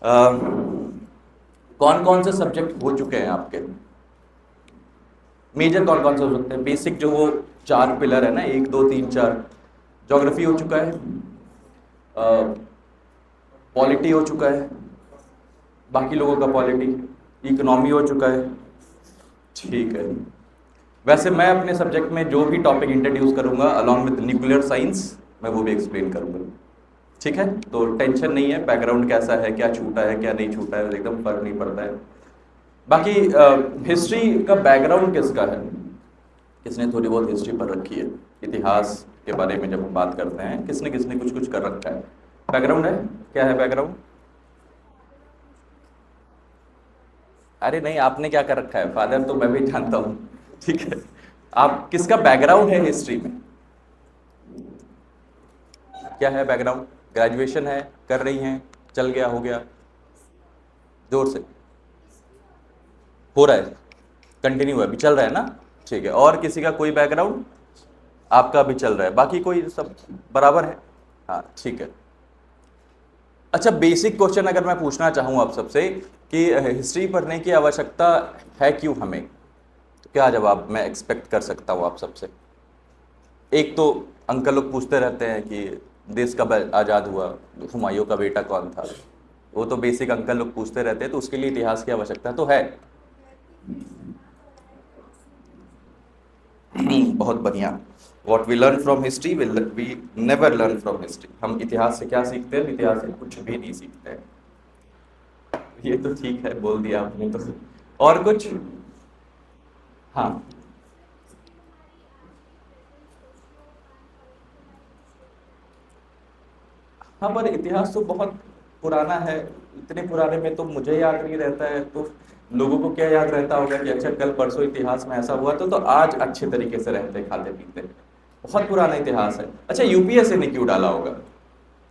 कौन कौन से सब्जेक्ट हो चुके हैं आपके? मेजर कौन कौन से हो सकते हैं? बेसिक जो वो 4 पिलर है ना, 1 2 3 4। ज्योग्राफी हो चुका है, पॉलिटी हो चुका है, बाकी लोगों का पॉलिटी, इकोनॉमी हो चुका है। ठीक है। वैसे मैं अपने सब्जेक्ट में जो भी टॉपिक इंट्रोड्यूस करूंगा अलॉन्ग विद न्यूक्लियर साइंस, मैं वो भी एक्सप्लेन करूंगा। ठीक है, तो टेंशन नहीं है, बैकग्राउंड कैसा है, क्या छूटा है क्या नहीं छूटा है, एकदम फर्क नहीं पड़ता है। बाकी हिस्ट्री का बैकग्राउंड किसका है? किसने थोड़ी बहुत हिस्ट्री पढ़ रखी है? इतिहास के बारे में जब हम बात करते हैं, किसने किसने कुछ कुछ कर रखा है? बैकग्राउंड है? क्या है बैकग्राउंड? अरे नहीं, आपने क्या कर रखा है? फादर तो मैं भी जानता हूँ। ठीक है, आप किसका बैकग्राउंड है हिस्ट्री में? क्या है बैकग्राउंड? ग्रेजुएशन है, कर रही हैं, चल गया, हो गया? जोर से। हो रहा है, कंटिन्यू है, अभी चल रहा है ना? ठीक है, और किसी का कोई बैकग्राउंड? आपका भी चल रहा है, बाकी कोई सब बराबर है? हाँ ठीक है। अच्छा, बेसिक क्वेश्चन अगर मैं पूछना चाहूँ आप सबसे कि हिस्ट्री पढ़ने की आवश्यकता है क्यों हमें, तो क्या जवाब मैं एक्सपेक्ट कर सकता हूँ आप सबसे? एक तो अंकल लोग पूछते रहते हैं कि देश कब आज़ाद हुआ, हुमायूं का बेटा कौन था, वो तो बेसिक अंकल लोग पूछते रहते हैं, तो उसके लिए इतिहास की आवश्यकता तो है। बहुत बढ़िया। What we learn from history will we never learn from history. हम इतिहास से क्या सीखते हैं? इतिहास से कुछ भी नहीं सीखते हैं। ये तो ठीक है, बोल दिया आपने तो। और कुछ? हाँ। हाँ, पर इतिहास तो बहुत पुराना है। इतने पुराने में तो मुझे याद नहीं रहता है, तो लोगों को क्या याद रहता होगा कि अच्छा कल परसों इतिहास में ऐसा हुआ, तो आज अच्छे तरीके से रहते खाते पीते। बहुत पुराना इतिहास है। अच्छा, यूपीएससी ने क्यों डाला होगा?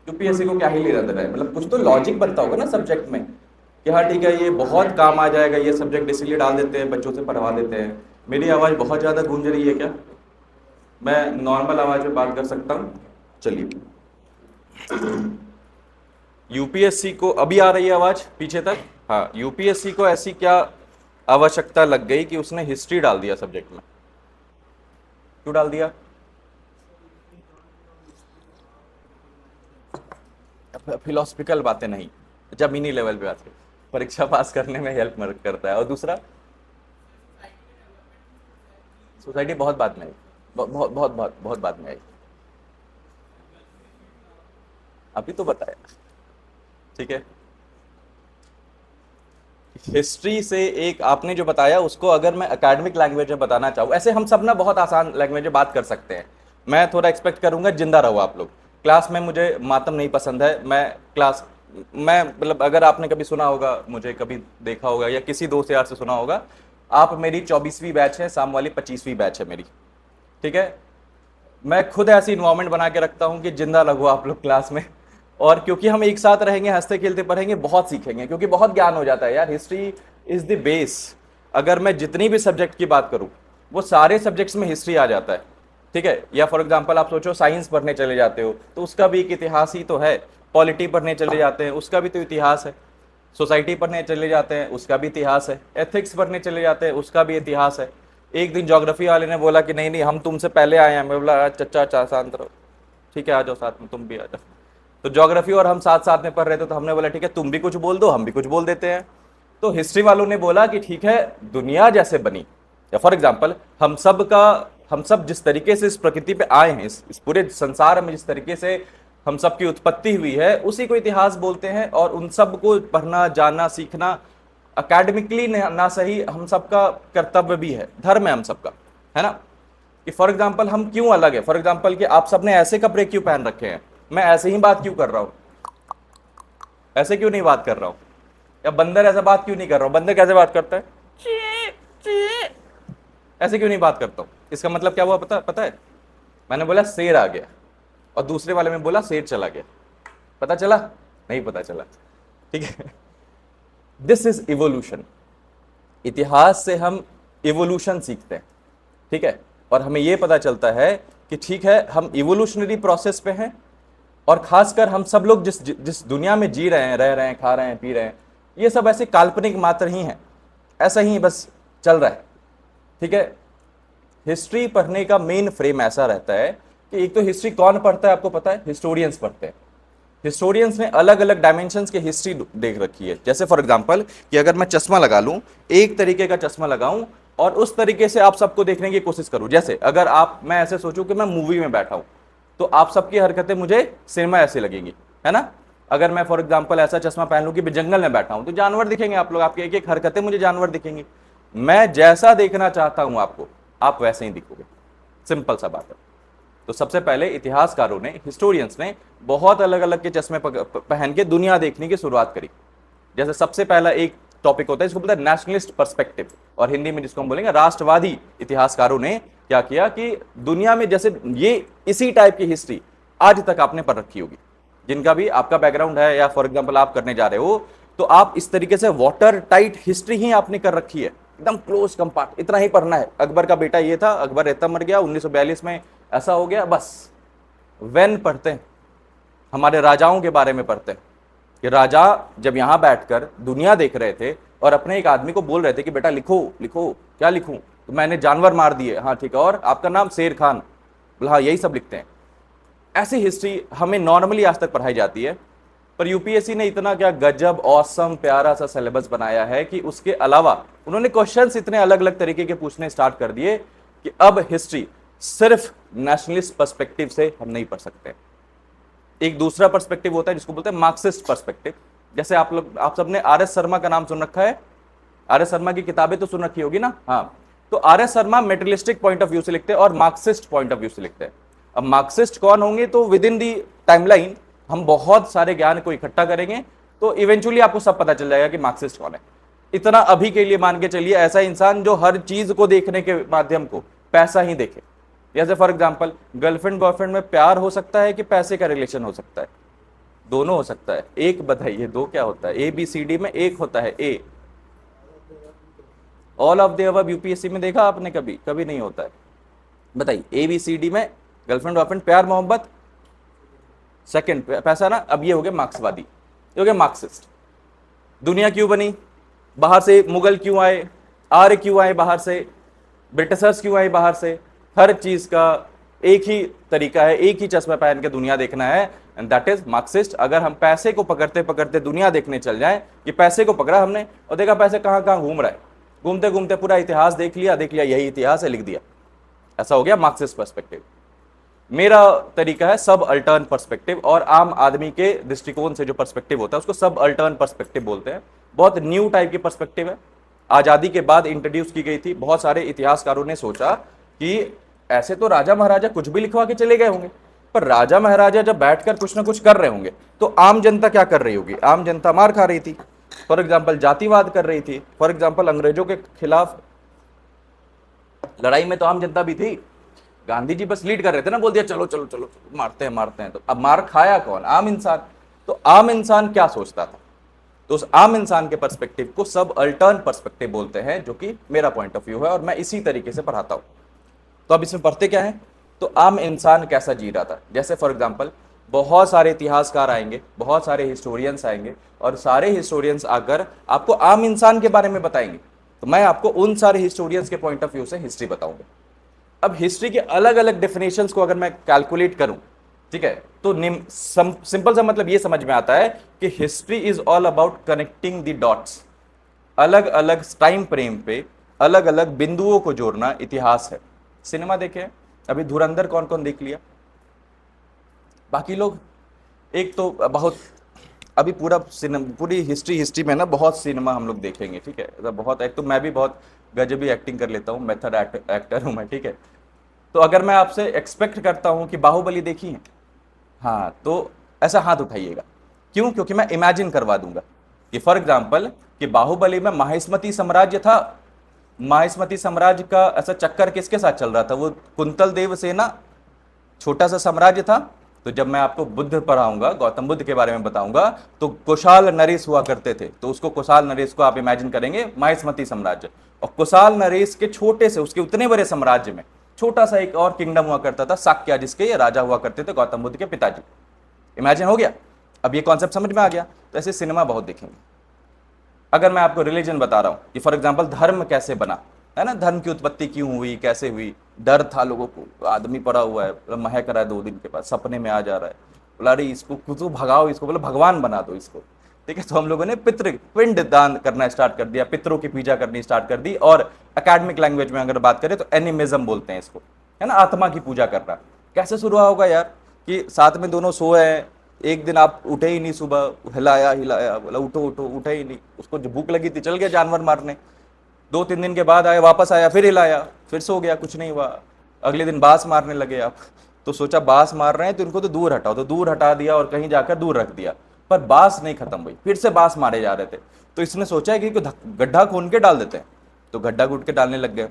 यूपीएससी को क्या ही लेना देना है? मतलब कुछ तो लॉजिक बनता होगा ना सब्जेक्ट में कि हाँ ठीक है, ये बहुत काम आ जाएगा ये सब्जेक्ट, इसीलिए डाल देते हैं, बच्चों से पढ़वा देते हैं। मेरी आवाज़ बहुत ज़्यादा गूंज रही है क्या? मैं नॉर्मल आवाज़ में बात कर सकता हूँ? चलिए। यूपीएससी को अभी आ रही है आवाज पीछे तक? हाँ, यूपीएससी को ऐसी क्या आवश्यकता लग गई कि उसने हिस्ट्री डाल दिया सब्जेक्ट में? क्यों डाल दिया? फिलोसफिकल बातें नहीं, जमीनी लेवल पे बातें, परीक्षा पास करने में हेल्प मदद करता है। और दूसरा, सोसाइटी बहुत बाद में आई, बहुत बहुत बहुत बहुत बाद में आई। अभी तो बताया। ठीक है, हिस्ट्री से एक आपने जो बताया उसको अगर मैं एकेडमिक लैंग्वेज में बताना चाहूँ, ऐसे हम सब ना बहुत आसान लैंग्वेज में बात कर सकते हैं। मैं थोड़ा एक्सपेक्ट करूंगा जिंदा रहो आप लोग क्लास में। मुझे मातम नहीं पसंद है, मैं क्लास, मैं मतलब अगर आपने कभी सुना होगा, मुझे कभी देखा होगा या किसी दोस्त यार से सुना होगा, आप मेरी 24वीं बैच है, शाम वाली 25वीं बैच है मेरी। ठीक है, मैं खुद ऐसी इन्वायरमेंट बना के रखता हूँ कि जिंदा लगो आप लोग क्लास में। और क्योंकि हम एक साथ रहेंगे, हंसते खेलते पढ़ेंगे, बहुत सीखेंगे, क्योंकि बहुत ज्ञान हो जाता है यार। History is the base. अगर मैं जितनी भी सब्जेक्ट की बात करूं, वो सारे सब्जेक्ट्स में हिस्ट्री आ जाता है। ठीक है, या फॉर एग्जाम्पल आप सोचो साइंस पढ़ने चले जाते हो तो उसका भी एक इतिहास ही तो है। पॉलिटी पढ़ने चले जाते हैं उसका भी तो इतिहास है। सोसाइटी पढ़ने चले जाते हैं उसका भी इतिहास है। एथिक्स पढ़ने चले जाते हैं उसका भी इतिहास है। एक दिन ज्योग्राफी वाले ने बोला कि नहीं नहीं, हम तुमसे पहले आए हैं। मैं बोला चचा चा शांत रहो, ठीक है आ जाओ साथ में, तुम भी आ जाओ। तो ज्योग्राफी और हम साथ साथ में पढ़ रहे थे, तो हमने बोला ठीक है तुम भी कुछ बोल दो, हम भी कुछ बोल देते हैं। तो हिस्ट्री वालों ने बोला कि ठीक है, दुनिया जैसे बनी, या फॉर एग्जाम्पल हम सब जिस तरीके से इस प्रकृति पे आए हैं, इस पूरे संसार में जिस तरीके से हम सब की उत्पत्ति हुई है, उसी को इतिहास बोलते हैं। और उन सब को पढ़ना जानना सीखना अकेडमिकली ना सही, हम सबका कर्तव्य भी है, धर्म है हम सबका, है ना? कि फॉर एग्जाम्पल हम क्यों अलग है, फॉर एग्जाम्पल कि आप सबने ऐसे कपड़े क्यों पहन रखे हैं, मैं ऐसे ही बात क्यों कर रहा हूं, ऐसे क्यों नहीं बात कर रहा हूं? या बंदर ऐसा बात क्यों नहीं कर रहा हूं? बंदर कैसे बात करता है? ची, ची। ऐसे क्यों नहीं बात करता हूं? इसका मतलब क्या हुआ पता पता है? मैंने बोला शेर आ गया, और दूसरे वाले में बोला शेर चला गया। पता चला? नहीं पता चला। ठीक है, दिस इज इवोल्यूशन। इतिहास से हम इवोल्यूशन सीखते हैं। ठीक है, और हमें यह पता चलता है कि ठीक है, हम इवोल्यूशनरी प्रोसेस पे हैं, और खासकर हम सब लोग जिस जिस दुनिया में जी रहे हैं, रह रहे हैं, खा रहे हैं, पी रहे हैं, ये सब ऐसे काल्पनिक मात्र ही हैं, ऐसा ही बस चल रहा है। ठीक है, हिस्ट्री पढ़ने का मेन फ्रेम ऐसा रहता है कि एक तो हिस्ट्री कौन पढ़ता है आपको पता है, हिस्टोरियंस पढ़ते हैं। हिस्टोरियंस ने अलग अलग डायमेंशंस की हिस्ट्री देख रखी है। जैसे फॉर एग्जांपल कि अगर मैं चश्मा लगा लूं, एक तरीके का चश्मा लगाऊं और उस तरीके से आप सबको देखने की कोशिश करूं, जैसे अगर मैं ऐसे सोचूं कि मैं मूवी में बैठा हूं, तो आप सबकी हरकतें मुझे सिनेमा ऐसी लगेंगी, है ना। अगर मैं फॉर एग्जांपल ऐसा चश्मा पहन लूं कि मैं जंगल में बैठा हूं, तो जानवर दिखेंगे आप लोग, आपकी एक एक हरकतें मुझे जानवर दिखेंगी। मैं जैसा देखना चाहता हूं आपको, आप वैसे ही दिखोगे, सिंपल सा बात है। तो सबसे पहले इतिहासकारों ने, हिस्टोरियंस ने बहुत अलग अलग के चश्मे पहन के दुनिया देखने की शुरुआत करी। जैसे सबसे पहला एक टॉपिक होता है, इसको बोलते हैं नेशनलिस्ट पर्सपेक्टिव, और हिंदी में जिसको हम बोलेंगे राष्ट्रवादी इतिहासकारों ने क्या किया कि दुनिया में जैसे ये इसी टाइप की हिस्ट्री आज तक आपने पढ़ रखी होगी, जिनका भी आपका बैकग्राउंड है या फॉर एग्जाम्पल आप करने जा रहे हो, तो आप इस तरीके से वाटर टाइट हिस्ट्री ही आपने कर रखी है, एकदम क्लोज कंपार्ट, इतना ही पढ़ना है। अकबर का बेटा ये था, अकबर इतना मर गया, 1942 में ऐसा हो गया, बस। वेन पढ़ते हैं, हमारे राजाओं के बारे में पढ़ते हैं कि राजा जब यहां बैठकर दुनिया देख रहे थे और अपने एक आदमी को बोल रहे थे कि बेटा लिखो लिखो, क्या लिखूं, तो मैंने जानवर मार दिए, हाँ ठीक है, और आपका नाम शेर खान, बोला हाँ यही सब लिखते हैं। ऐसी हिस्ट्री हमें नॉर्मली आज तक पढ़ाई जाती है, पर यूपीएससी ने इतना क्या गजब ऑसम प्यारा सा सिलेबस बनाया है कि उसके अलावा उन्होंने क्वेश्चंस इतने अलग अलग तरीके के पूछने स्टार्ट कर दिए कि अब हिस्ट्री सिर्फ नेशनलिस्ट पर्सपेक्टिव से हम नहीं पढ़ सकते। एक दूसरा पर्सपेक्टिव होता है जिसको बोलते हैं मार्क्सिस्ट पर्सपेक्टिव। जैसे आप सबने आर एस शर्मा का नाम सुन रखा है, आर एस शर्मा की किताबें तो सुन रखी होगी ना, हाँ। तो R S Sharma materialistic point of view से लिखते हैं और मार्क्सिस्ट पॉइंट ऑफ व्यू से लिखते हैं। अब मार्क्सिस्ट कौन होंगे, तो विद इन दी टाइमलाइन हम बहुत सारे ज्ञान को इकट्ठा करेंगे तो इवेंचुअली आपको सब पता चल जाएगा कि मार्क्सिस्ट कौन है। इतना अभी के लिए मान के चलिए, ऐसा इंसान जो हर चीज को देखने के माध्यम को पैसा ही देखे। जैसे फॉर एग्जांपल गर्लफ्रेंड बॉयफ्रेंड में प्यार हो सकता है कि पैसे का रिलेशन हो सकता है, दोनों हो सकता है। एक बताइए, दो क्या होता है, ए बी सी डी में एक होता है A, all of the above UPSC में देखा आपने कभी? कभी नहीं होता है। बताइए, ए बी सी डी में गर्लफ्रेंड बॉयफ्रेंड, प्यार मोहब्बत, सेकंड पैसा ना। अब ये हो गया मार्क्सवादी, ये हो गया मार्क्सिस्ट। दुनिया क्यों बनी, बाहर से मुगल क्यों आए, आर्य क्यों आए बाहर से, ब्रिटिशर्स क्यों आए बाहर से, हर चीज का एक ही तरीका है, एक ही चश्मा पहन के दुनिया देखना है, एंड दैट इज मार्क्सिस्ट। अगर हम पैसे को पकड़ते पकड़ते दुनिया देखने चल जाएं, कि पैसे को पकड़ा हमने और देखा पैसे कहां कहां घूम रहा है, घूमते घूमते पूरा इतिहास देख लिया यही इतिहास है, लिख दिया, ऐसा हो गया मार्क्सिस्ट पर्सपेक्टिव। मेरा तरीका है सब अल्टर्न पर्सपेक्टिव, और आम आदमी के दृष्टिकोण से जो पर्सपेक्टिव होता है उसको सब अल्टर्न पर्सपेक्टिव बोलते हैं। बहुत न्यू टाइप की पर्सपेक्टिव है, आजादी के बाद इंट्रोड्यूस की गई थी। बहुत सारे इतिहासकारों ने सोचा कि ऐसे तो राजा महाराजा कुछ भी लिखवा के चले गए होंगे, पर राजा महाराजा जब बैठकर कुछ ना कुछ कर रहे होंगे तो आम जनता क्या कर रही होगी, आम जनता मार खा रही थी, फॉर एग्जाम्पल जातिवाद कर रही थी, फॉर एग्जाम्पल अंग्रेजों के खिलाफ लड़ाई में तो आम जनता भी थी। गांधी जी बस लीड कर रहे थे ना, बोल दिया चलो चलो चलो मारते हैं। तो अब मार खाया कौन, आम इंसान। तो आम इंसान क्या सोचता था, तो उस आम इंसान के पर्सपेक्टिव को सब अल्टर्न पर्सपेक्टिव बोलते हैं, जो कि मेरा पॉइंट ऑफ व्यू है और मैं इसी तरीके से पढ़ाता हूं। तो अब इसमें पढ़ते क्या है, तो आम इंसान कैसा जी रहा था। जैसे फॉर एग्जाम्पल बहुत सारे इतिहासकार आएंगे, बहुत सारे हिस्टोरियंस आएंगे, और सारे हिस्टोरियंस आकर आपको आम इंसान के बारे में बताएंगे, तो मैं आपको उन सारे हिस्टोरियंस के पॉइंट ऑफ व्यू से हिस्ट्री बताऊंगा। अब हिस्ट्री के अलग अलग डेफिनेशंस को अगर मैं कैलकुलेट करूं, ठीक है, तो सिंपल सा मतलब ये समझ में आता है कि history is all about connecting the dots. अलग अलग टाइम फ्रेम पे अलग अलग बिंदुओं को जोड़ना इतिहास है। सिनेमा देखे अभी, धुरंधर कौन कौन देख लिया, बाकी लोग एक तो बहुत अभी पूरी हिस्ट्री में ना बहुत सिनेमा हम लोग देखेंगे, ठीक है, तो बहुत, एक तो मैं भी बहुत गजबी एक्टिंग कर लेता हूँ, मेथड एक्टर हूँ मैं, ठीक है। तो अगर मैं आपसे एक्सपेक्ट करता हूँ कि बाहुबली देखी है, हाँ, तो ऐसा हाथ उठाइएगा। क्यों? क्योंकि मैं इमेजिन करवा दूंगा कि फॉर एग्जाम्पल कि बाहुबली में माहिष्मती साम्राज्य था, माहिष्मती साम्राज्य का ऐसा चक्कर किसके साथ चल रहा था, वो कुंतल देव सेना, छोटा सा साम्राज्य था। तो जब मैं आपको बुद्ध पढ़ाऊंगा, गौतम बुद्ध के बारे में बताऊंगा, तो कुशाल नरेश हुआ करते थे, तो उसको कुशाल नरेश को आप इमेजिन करेंगे माहिष्मती साम्राज्य, और कुशाल नरेश के छोटे से उसके उतने बड़े साम्राज्य में छोटा सा एक और किंगडम हुआ करता था, शाक्य, जिसके ये राजा हुआ करते थे गौतम बुद्ध के पिताजी। इमेजिन हो गया? अब ये कॉन्सेप्ट समझ में आ गया? तो ऐसे सिनेमा बहुत देखेंगे। अगर मैं आपको रिलीजन बता रहा हूं कि फॉर एग्जाम्पल धर्म कैसे बना, है ना, धर्म की उत्पत्ति क्यों हुई, कैसे हुई, डर था लोगों को, आदमी पड़ा हुआ है, महक रहा है 2 दिन के बाद, सपने में आ जा रहा है, बोला अरे इसको कुछ भगाओ, इसको बोला भगवान बना दो इसको, ठीक है। तो हम लोगों ने पिंड दान करना स्टार्ट कर दिया, पितरों की पूजा करनी स्टार्ट कर दी, और एकेडमिक लैंग्वेज में अगर बात करें तो एनिमिज्म बोलते हैं इसको, है ना, आत्मा की पूजा करना। कैसे शुरू होगा यार, कि साथ में दोनों सोए हैं, एक दिन आप उठे ही नहीं, सुबह हिलाया हिलाया, बोला उठो उठो, उठे ही नहीं, उसको जो भूख लगी थी चल गया जानवर मारने, 2-3 दिन के बाद आया, वापस आया, फिर हिलाया, फिर सो गया, कुछ नहीं हुआ। अगले दिन बांस मारने लगे आप, तो सोचा बांस मार रहे हैं तो इनको तो दूर हटाओ, तो दूर हटा दिया और कहीं जाकर दूर रख दिया, पर बांस नहीं खत्म हुई, फिर से बांस मारे जा रहे थे। तो इसने सोचा कि गड्ढा खोन के डाल देते हैं, तो गड्ढा कूट के डालने लग गए।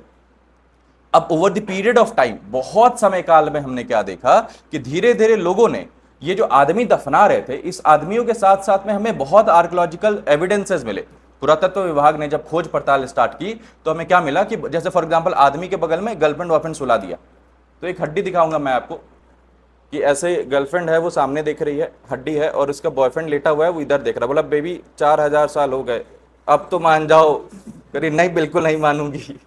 अब over the period of time, बहुत समय काल में हमने क्या देखा कि धीरे धीरे लोगों ने ये जो आदमी दफना रहे थे, इस आदमियों के साथ साथ में हमें बहुत आर्कियोलॉजिकल एविडेंसेस मिले। पुरातत्व विभाग ने जब खोज पड़ताल स्टार्ट की तो हमें क्या मिला कि जैसे फॉर एग्जांपल आदमी के बगल में गर्लफ्रेंड वॉयफ्रेंड सुला दिया। तो एक हड्डी दिखाऊंगा मैं आपको कि ऐसे गर्लफ्रेंड है, वो सामने देख रही है, हड्डी है, और उसका बॉयफ्रेंड लेटा हुआ है, वो इधर देख रहा है। बोला बेबी 4000 साल हो गए, अब तो मान जाओ। करी नहीं, बिल्कुल नहीं मानूंगी।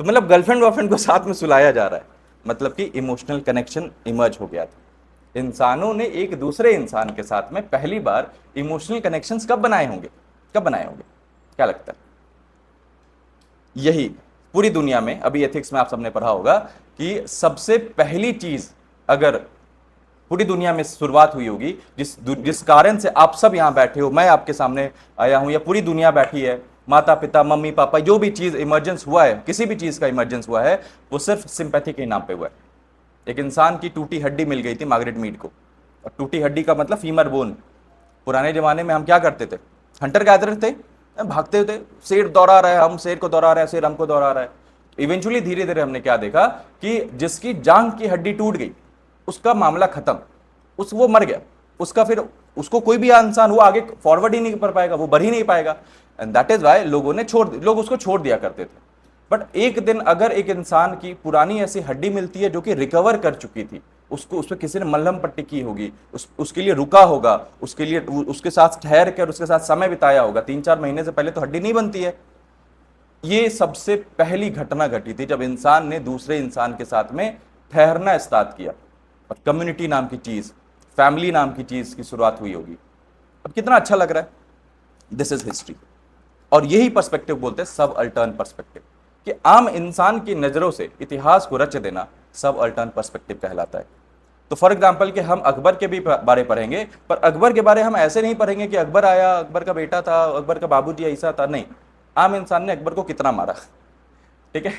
तो मतलब गर्लफ्रेंड बॉयफ्रेंड को साथ में सुलाया जा रहा है, मतलब कि इमोशनल कनेक्शन इमर्ज हो गया था। इंसानों ने एक दूसरे इंसान के साथ में पहली बार इमोशनल कनेक्शंस कब बनाए होंगे, कब बनाए होंगे, क्या लगता है? यही पूरी दुनिया में, अभी एथिक्स में आप सबने पढ़ा होगा कि सबसे पहली चीज अगर पूरी दुनिया में शुरुआत हुई होगी, जिस कारण से आप सब यहां बैठे हो, मैं आपके सामने आया हूं, या पूरी दुनिया बैठी है, माता पिता मम्मी पापा, जो भी चीज इमरजेंस हुआ है, किसी भी चीज का इमरजेंस हुआ है, वो सिर्फ सिंपैथी के नाम पे हुआ है। एक इंसान की टूटी हड्डी मिल गई थी मार्गरेट मीड को, और टूटी हड्डी का मतलब फीमर बोन। पुराने जमाने में हम क्या करते थे, हंटर गैदरर थे, भागते थे, शेर दौड़ा रहा है, हम शेर को दौड़ा रहे हैं, शेर हमको दौड़ा रहा है। इवेंचुअली धीरे धीरे हमने क्या देखा कि जिसकी जांग की हड्डी टूट गई, उसका मामला खत्म, वो मर गया, उसका फिर उसको कोई भी इंसान वो आगे फॉरवर्ड ही नहीं कर पाएगा, वो बढ़ ही नहीं पाएगा। एंड दैट इज वाई लोग उसको छोड़ दिया करते थे। बट एक दिन अगर एक इंसान की पुरानी ऐसी हड्डी मिलती है जो कि रिकवर कर चुकी थी, उसको उस पर किसी ने मलहम पट्टी की होगी, उसके लिए रुका होगा, उसके लिए उसके साथ ठहर कर उसके साथ समय बिताया होगा, 3-4 महीने से पहले तो हड्डी नहीं बनती है। ये सबसे पहली घटना घटी थी जब इंसान ने दूसरे इंसान के साथ में ठहरना स्टार्ट किया, और कम्युनिटी नाम की चीज, फैमिली नाम की चीज की शुरुआत हुई होगी। अब कितना अच्छा लग रहा है, दिस इज हिस्ट्री। और यही पर्सपेक्टिव बोलते हैं सब अल्टर्न पर्सपेक्टिव, कि आम इंसान की नजरों से इतिहास को रच देना सब अल्टर्न पर्सपेक्टिव कहलाता है। तो फॉर एग्जाम्पल कि हम अकबर के भी बारे पढ़ेंगे, पर अकबर के बारे हम ऐसे नहीं पढ़ेंगे कि अकबर आया, अकबर का बेटा था, अकबर का बाबूजी ऐसा था, नहीं। आम इंसान ने अकबर को कितना मारा, ठीक है,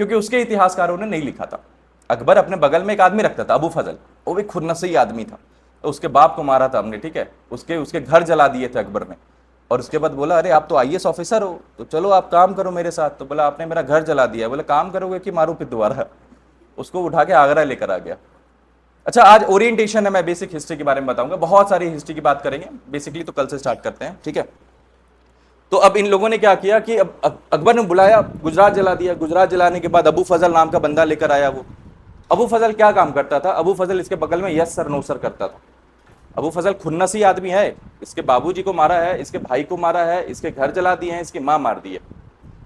क्योंकि उसके इतिहासकारों ने नहीं लिखा था। अकबर अपने बगल में एक आदमी रखता था, अबू फजल, वो भी खुन्नसी आदमी था, तो उसके बाप को मारा था हमने, ठीक है, उसके उसके घर जला दिए थे अकबर ने। और उसके बाद बोला अरे आप तो आईएएस ऑफिसर हो, तो चलो आप काम करो मेरे साथ। तो बोला आपने मेरा घर जला दिया, बोला काम करोगे कि मारू फिर दोबारा। उसको उठा के आगरा लेकर आ गया। अच्छा, आज ओरिएंटेशन है, मैं बेसिक हिस्ट्री के बारे में बताऊंगा, बहुत सारी हिस्ट्री की बात करेंगे बेसिकली, तो कल से स्टार्ट करते हैं, ठीक है। तो अब इन लोगों ने क्या किया कि अब अकबर ने बुलाया, गुजरात जला दिया। गुजरात जलाने के बाद अबू फजल नाम का बंदा लेकर आया। वो अबू फजल क्या काम करता था, अबू फजल इसके बगल में यस सर नो सर करता था। अबू फजल खुन्नसी आदमी है, इसके बाबूजी को मारा है, इसके भाई को मारा है, इसके घर जला दिए हैं, इसकी माँ मार दी है।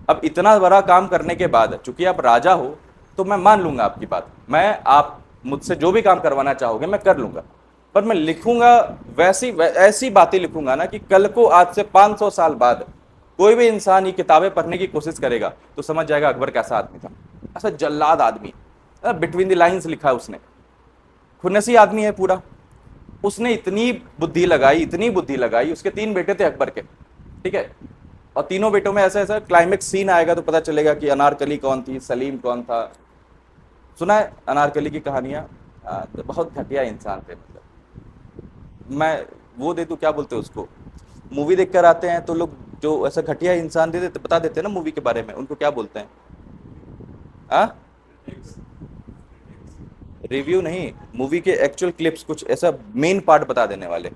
अब इतना बड़ा काम करने के बाद, चूंकि आप राजा हो, तो मैं मान लूंगा आपकी बात, मैं आप मुझसे जो भी काम करवाना चाहोगे मैं कर लूंगा, पर मैं लिखूंगा ऐसी बातें लिखूंगा ना कि कल को आज से 500 साल बाद कोई भी इंसान ये किताबें पढ़ने की कोशिश करेगा तो समझ जाएगा अकबर कैसा आदमी था। ऐसा जल्लाद आदमी, बिटवीन द लाइंस लिखा है उसने, खुन्नसी आदमी है पूरा। उसने इतनी बुद्धि लगाई, इतनी बुद्धि लगाई, उसके 3 बेटे थे अकबर के, ठीक है, और तीनों बेटों में ऐसा ऐसा क्लाइमेक्स सीन आएगा तो पता चलेगा कि अनारकली कौन थी, सलीम कौन था। सुना है अनारकली की कहानियां? तो बहुत घटिया इंसान थे, मतलब मैं वो दे दूं, क्या बोलते हैं उसको, मूवी देखकर आते हैं तो लोग जो ऐसा घटिया इंसान दे देते, बता देते हैं ना मूवी के बारे में, उनको क्या बोलते हैं? रिव्यू नहीं, मूवी के एक्चुअल क्लिप्स, कुछ ऐसा मेन पार्ट बता देने वाले,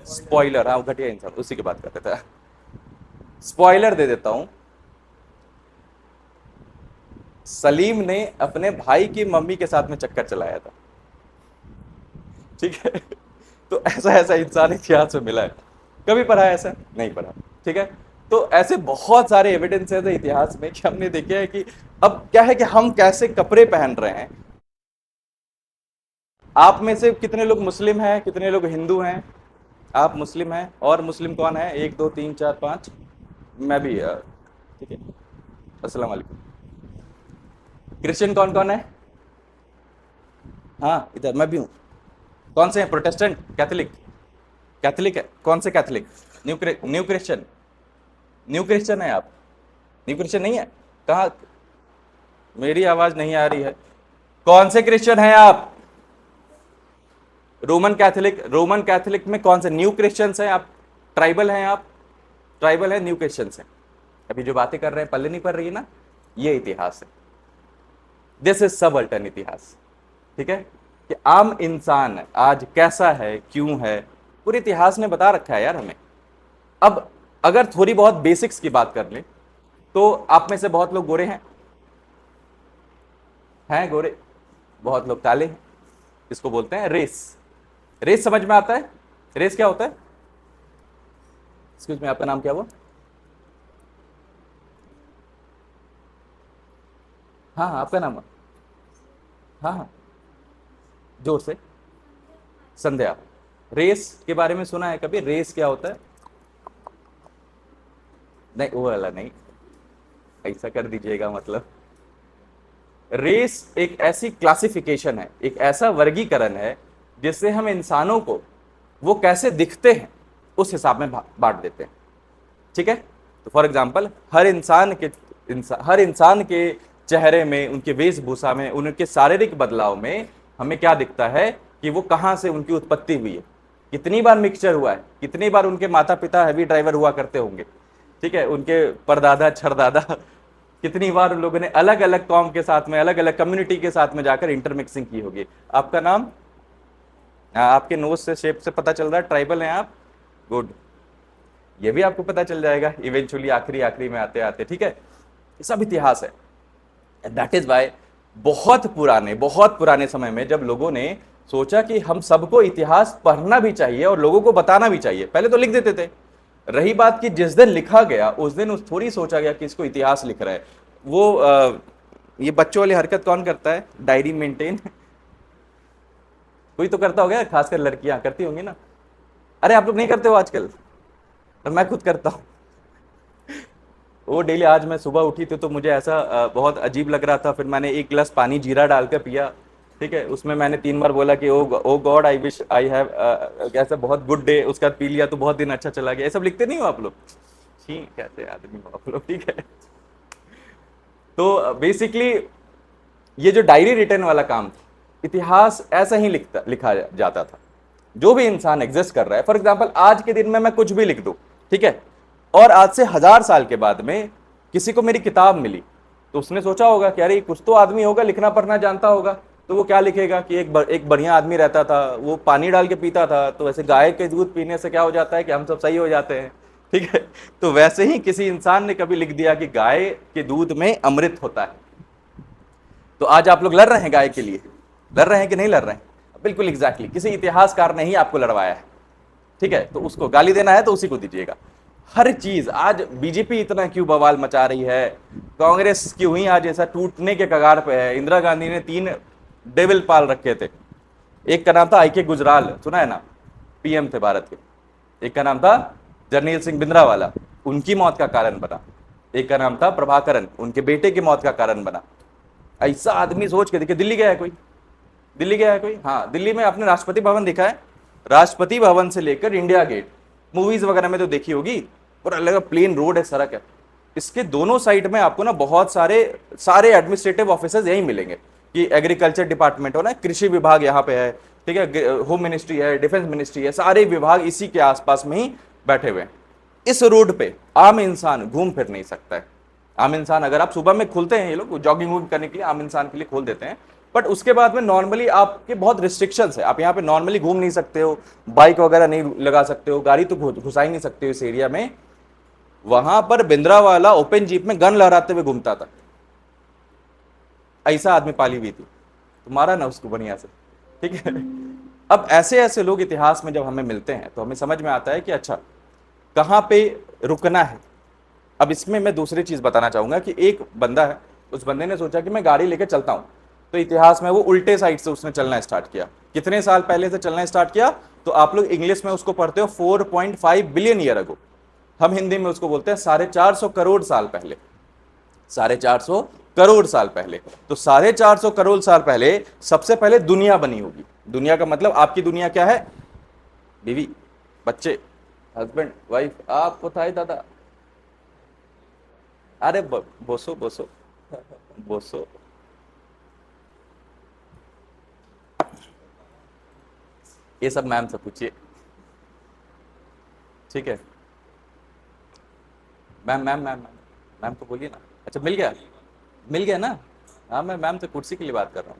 स्पॉइलर। हाँ, घटिया इंसान, उसी की बात करते थे। स्पॉइलर दे देता हूं, सलीम ने अपने भाई की मम्मी के साथ में चक्कर चलाया था, ठीक है। तो ऐसा ऐसा इंसान इतिहास में मिला है, कभी पढ़ा है ऐसा? नहीं पढ़ा। ठीक है। तो ऐसे बहुत सारे एविडेंसेस है इतिहास में कि हमने देखे हैं कि अब क्या है कि हम कैसे कपड़े पहन रहे हैं। आप में से कितने लोग मुस्लिम हैं, कितने लोग हिंदू हैं? आप मुस्लिम हैं, और मुस्लिम कौन है? एक दो तीन चार पांच। मैं भी ठीक है। अस्सलाम वालेकुम। क्रिश्चियन कौन कौन है? हाँ इधर मैं भी हूँ। कौन से हैं? Protestant, Catholic? कैथोलिक है? कौन से Catholic? New Christian? New Christian है आप? न्यू क्रिश्चियन नहीं है? कहाँ? मेरी आवाज नहीं आ रही है। कौन से क्रिश्चियन हैं आप? Roman Catholic? रोमन कैथोलिक में कौन से? न्यू क्रिश्चियंस हैं आप? ट्राइबल हैं आप? ट्राइबल है, न्यू क्रिश्चियंस हैं। अभी जो बातें कर रहे हैं पल्ले नहीं पड़ रही है ना? ये इतिहास है। दिस इज सब अल्टर्न इतिहास। ठीक है, कि आम इंसान आज कैसा है, क्यों है, पूरे इतिहास ने बता रखा है यार हमें। अब अगर थोड़ी बहुत बेसिक्स की बात कर ले, तो आप में से बहुत लोग गोरे हैं गोरे, बहुत लोग काले हैं। इसको बोलते हैं रेस। रेस समझ में आता है? रेस क्या होता है? एक्सक्यूज में, आपका नाम क्या हुआ? हाँ हाँ, आपका नाम? हाँ हाँ, जोर से। संध्या। रेस के बारे में सुना है कभी? रेस क्या होता है? नहीं, वो वाला नहीं। ऐसा कर दीजिएगा मतलब। रेस एक ऐसी क्लासिफिकेशन है, एक ऐसा वर्गीकरण है जिससे हम इंसानों को वो कैसे दिखते हैं उस हिसाब में बांट देते हैं। ठीक है। तो फॉर एग्जांपल, हर इंसान के चेहरे में, उनके वेशभूषा में, उनके शारीरिक बदलाव में हमें क्या दिखता है कि वो कहां से उनकी उत्पत्ति हुई है, कितनी बार मिक्सचर हुआ है, कितनी बार उनके माता पिता हैवी ड्राइवर हुआ करते होंगे, ठीक है, उनके परदादा छरदादा, कितनी बार उन लोगों ने अलग अलग कौम के साथ में, अलग अलग कम्युनिटी के साथ में जाकर इंटरमिक्सिंग की होगी। आपका नाम? आपके नोज से, शेप से पता चल रहा है ट्राइबल हैं आप। गुड। ये भी आपको पता चल जाएगा इवेंचुअली, आखिरी आखिरी में आते आते। ठीक है, ये सब इतिहास है। दैट इज वाई बहुत पुराने समय में जब लोगों ने सोचा कि हम सबको इतिहास पढ़ना भी चाहिए और लोगों को बताना भी चाहिए, पहले तो लिख देते थे। रही बात कि जिस दिन लिखा गया उस दिन उस थोड़ी सोचा गया कि इसको इतिहास लिख रहा है। वो ये बच्चों वाली हरकत कौन करता है, डायरी मेंटेन? कोई तो करता होगा, खासकर लड़कियां करती होंगी ना। अरे आप लोग नहीं करते हो आजकल? और मैं खुद करता हूँ। वो डेली, आज मैं सुबह उठी थी तो मुझे ऐसा बहुत अजीब लग रहा था, फिर मैंने एक गिलास पानी जीरा डालकर पिया। ठीक है, उसमें मैंने 3 बार बोला कि oh God, I wish I have ऐसा बहुत गुड डे। उसके बाद पी लिया तो बहुत दिन अच्छा चला गया। ये सब लिखते नहीं हो आप लोग? ठीक, कैसे आदमी हो आप लोग। ठीक है। तो बेसिकली ये जो डायरी रिटर्न वाला काम था, इतिहास ऐसा ही लिखा जाता था। जो भी इंसान एग्जिस्ट कर रहा है, फॉर एग्जाम्पल आज के दिन में मैं कुछ भी लिख दूं, ठीक है, और आज से 1000 साल के बाद में किसी को मेरी किताब मिली, तो उसने सोचा होगा कि अरे कुछ तो आदमी होगा, लिखना पढ़ना जानता होगा। तो वो क्या लिखेगा कि एक बढ़िया आदमी रहता था, वो पानी डाल के पीता था, तो वैसे गाय के दूध पीने से क्या हो जाता है कि हम सब सही हो जाते हैं। ठीक है। तो वैसे ही किसी इंसान ने कभी लिख दिया कि गाय के दूध में अमृत होता है। तो आज आप लोग लड़ रहे हैं गाय के लिए, लड़ रहे हैं कि नहीं लड़ रहे हैं? बिल्कुल एग्जैक्टली, किसी इतिहासकार ने ही आपको लड़वाया है। ठीक है, तो उसको गाली देना है तो उसी को दीजिएगा। हर चीज, आज बीजेपी इतना क्यों बवाल मचा रही है, कांग्रेस क्यों ही आज ऐसा टूटने के कगार पे है। इंदिरा गांधी ने 3 डेविल पाल रखे थे। एक का नाम था आई के गुजराल, सुना है ना, पीएम थे भारत के। एक का नाम था जर्नैल सिंह भिंद्रावाला, उनकी मौत का कारण बना। एक का नाम था प्रभाकरन, उनके बेटे की मौत का कारण बना। ऐसा आदमी सोच के देखिए, दिल्ली गया है कोई? दिल्ली गया है कोई? हाँ, दिल्ली में आपने राष्ट्रपति भवन देखा है? राष्ट्रपति भवन से लेकर इंडिया गेट, मूवीज वगैरह में तो देखी होगी, पूरा अलग प्लेन रोड है, सड़क है। इसके दोनों साइड में आपको ना बहुत सारे सारे एडमिनिस्ट्रेटिव ऑफिसर्स यही मिलेंगे, कि एग्रीकल्चर डिपार्टमेंट हो ना, कृषि विभाग यहाँ पे है, ठीक है, होम मिनिस्ट्री है, डिफेंस मिनिस्ट्री है, सारे विभाग इसी के आसपास में ही बैठे हुए हैं। इस रोड पे आम इंसान घूम फिर नहीं सकता है। आम इंसान, अगर आप सुबह में खुलते हैं, ये लोग जॉगिंग वॉगिंग करने के लिए आम इंसान के लिए खोल देते हैं, बट उसके बाद में नॉर्मली आपके बहुत रिस्ट्रिक्शंस है। आप यहाँ पे नॉर्मली घूम नहीं सकते हो, बाइक वगैरह नहीं लगा सकते हो, गाड़ी तो घुसा ही नहीं सकते हो इस एरिया में। वहां पर भिंद्रावाला ओपन जीप में गन लहराते हुए घूमता था। ऐसा आदमी पाली हुई थी, तो मारा ना उसको बढ़िया से। ठीक है। अब ऐसे ऐसे लोग इतिहास में जब हमें मिलते हैं तो हमें समझ में आता है कि अच्छा कहाँ पे रुकना है। अब इसमें मैं दूसरी चीज बताना चाहूंगा कि एक बंदा है, उस बंदे ने सोचा कि मैं गाड़ी लेके चलता हूं, तो इतिहास में वो उल्टे साइड से उसने चलना स्टार्ट किया। कितने साल पहले से चलना स्टार्ट किया? तो आप लोग इंग्लिश में उसको पढ़ते हो 4.5 बिलियन ईयर अगो, हम हिंदी में उसको बोलते हैं 450 करोड़ साल पहले। 450 करोड़ साल पहले, तो 450 करोड़ साल पहले सबसे पहले दुनिया बनी होगी। दुनिया का मतलब आपकी दुनिया क्या है? बीवी, बच्चे, हस्बैंड, वाइफ, आपको था ही दादा। अरे बोसो बोसो बोसो। ये सब मैम से पूछिए, ठीक है? Ma'am ma'am ma'am ma'am ma'am को बोलिए ना। अच्छा मिल गया, मिल गया ना? हाँ मैं मैम से कुर्सी के लिए बात कर रहा हूँ।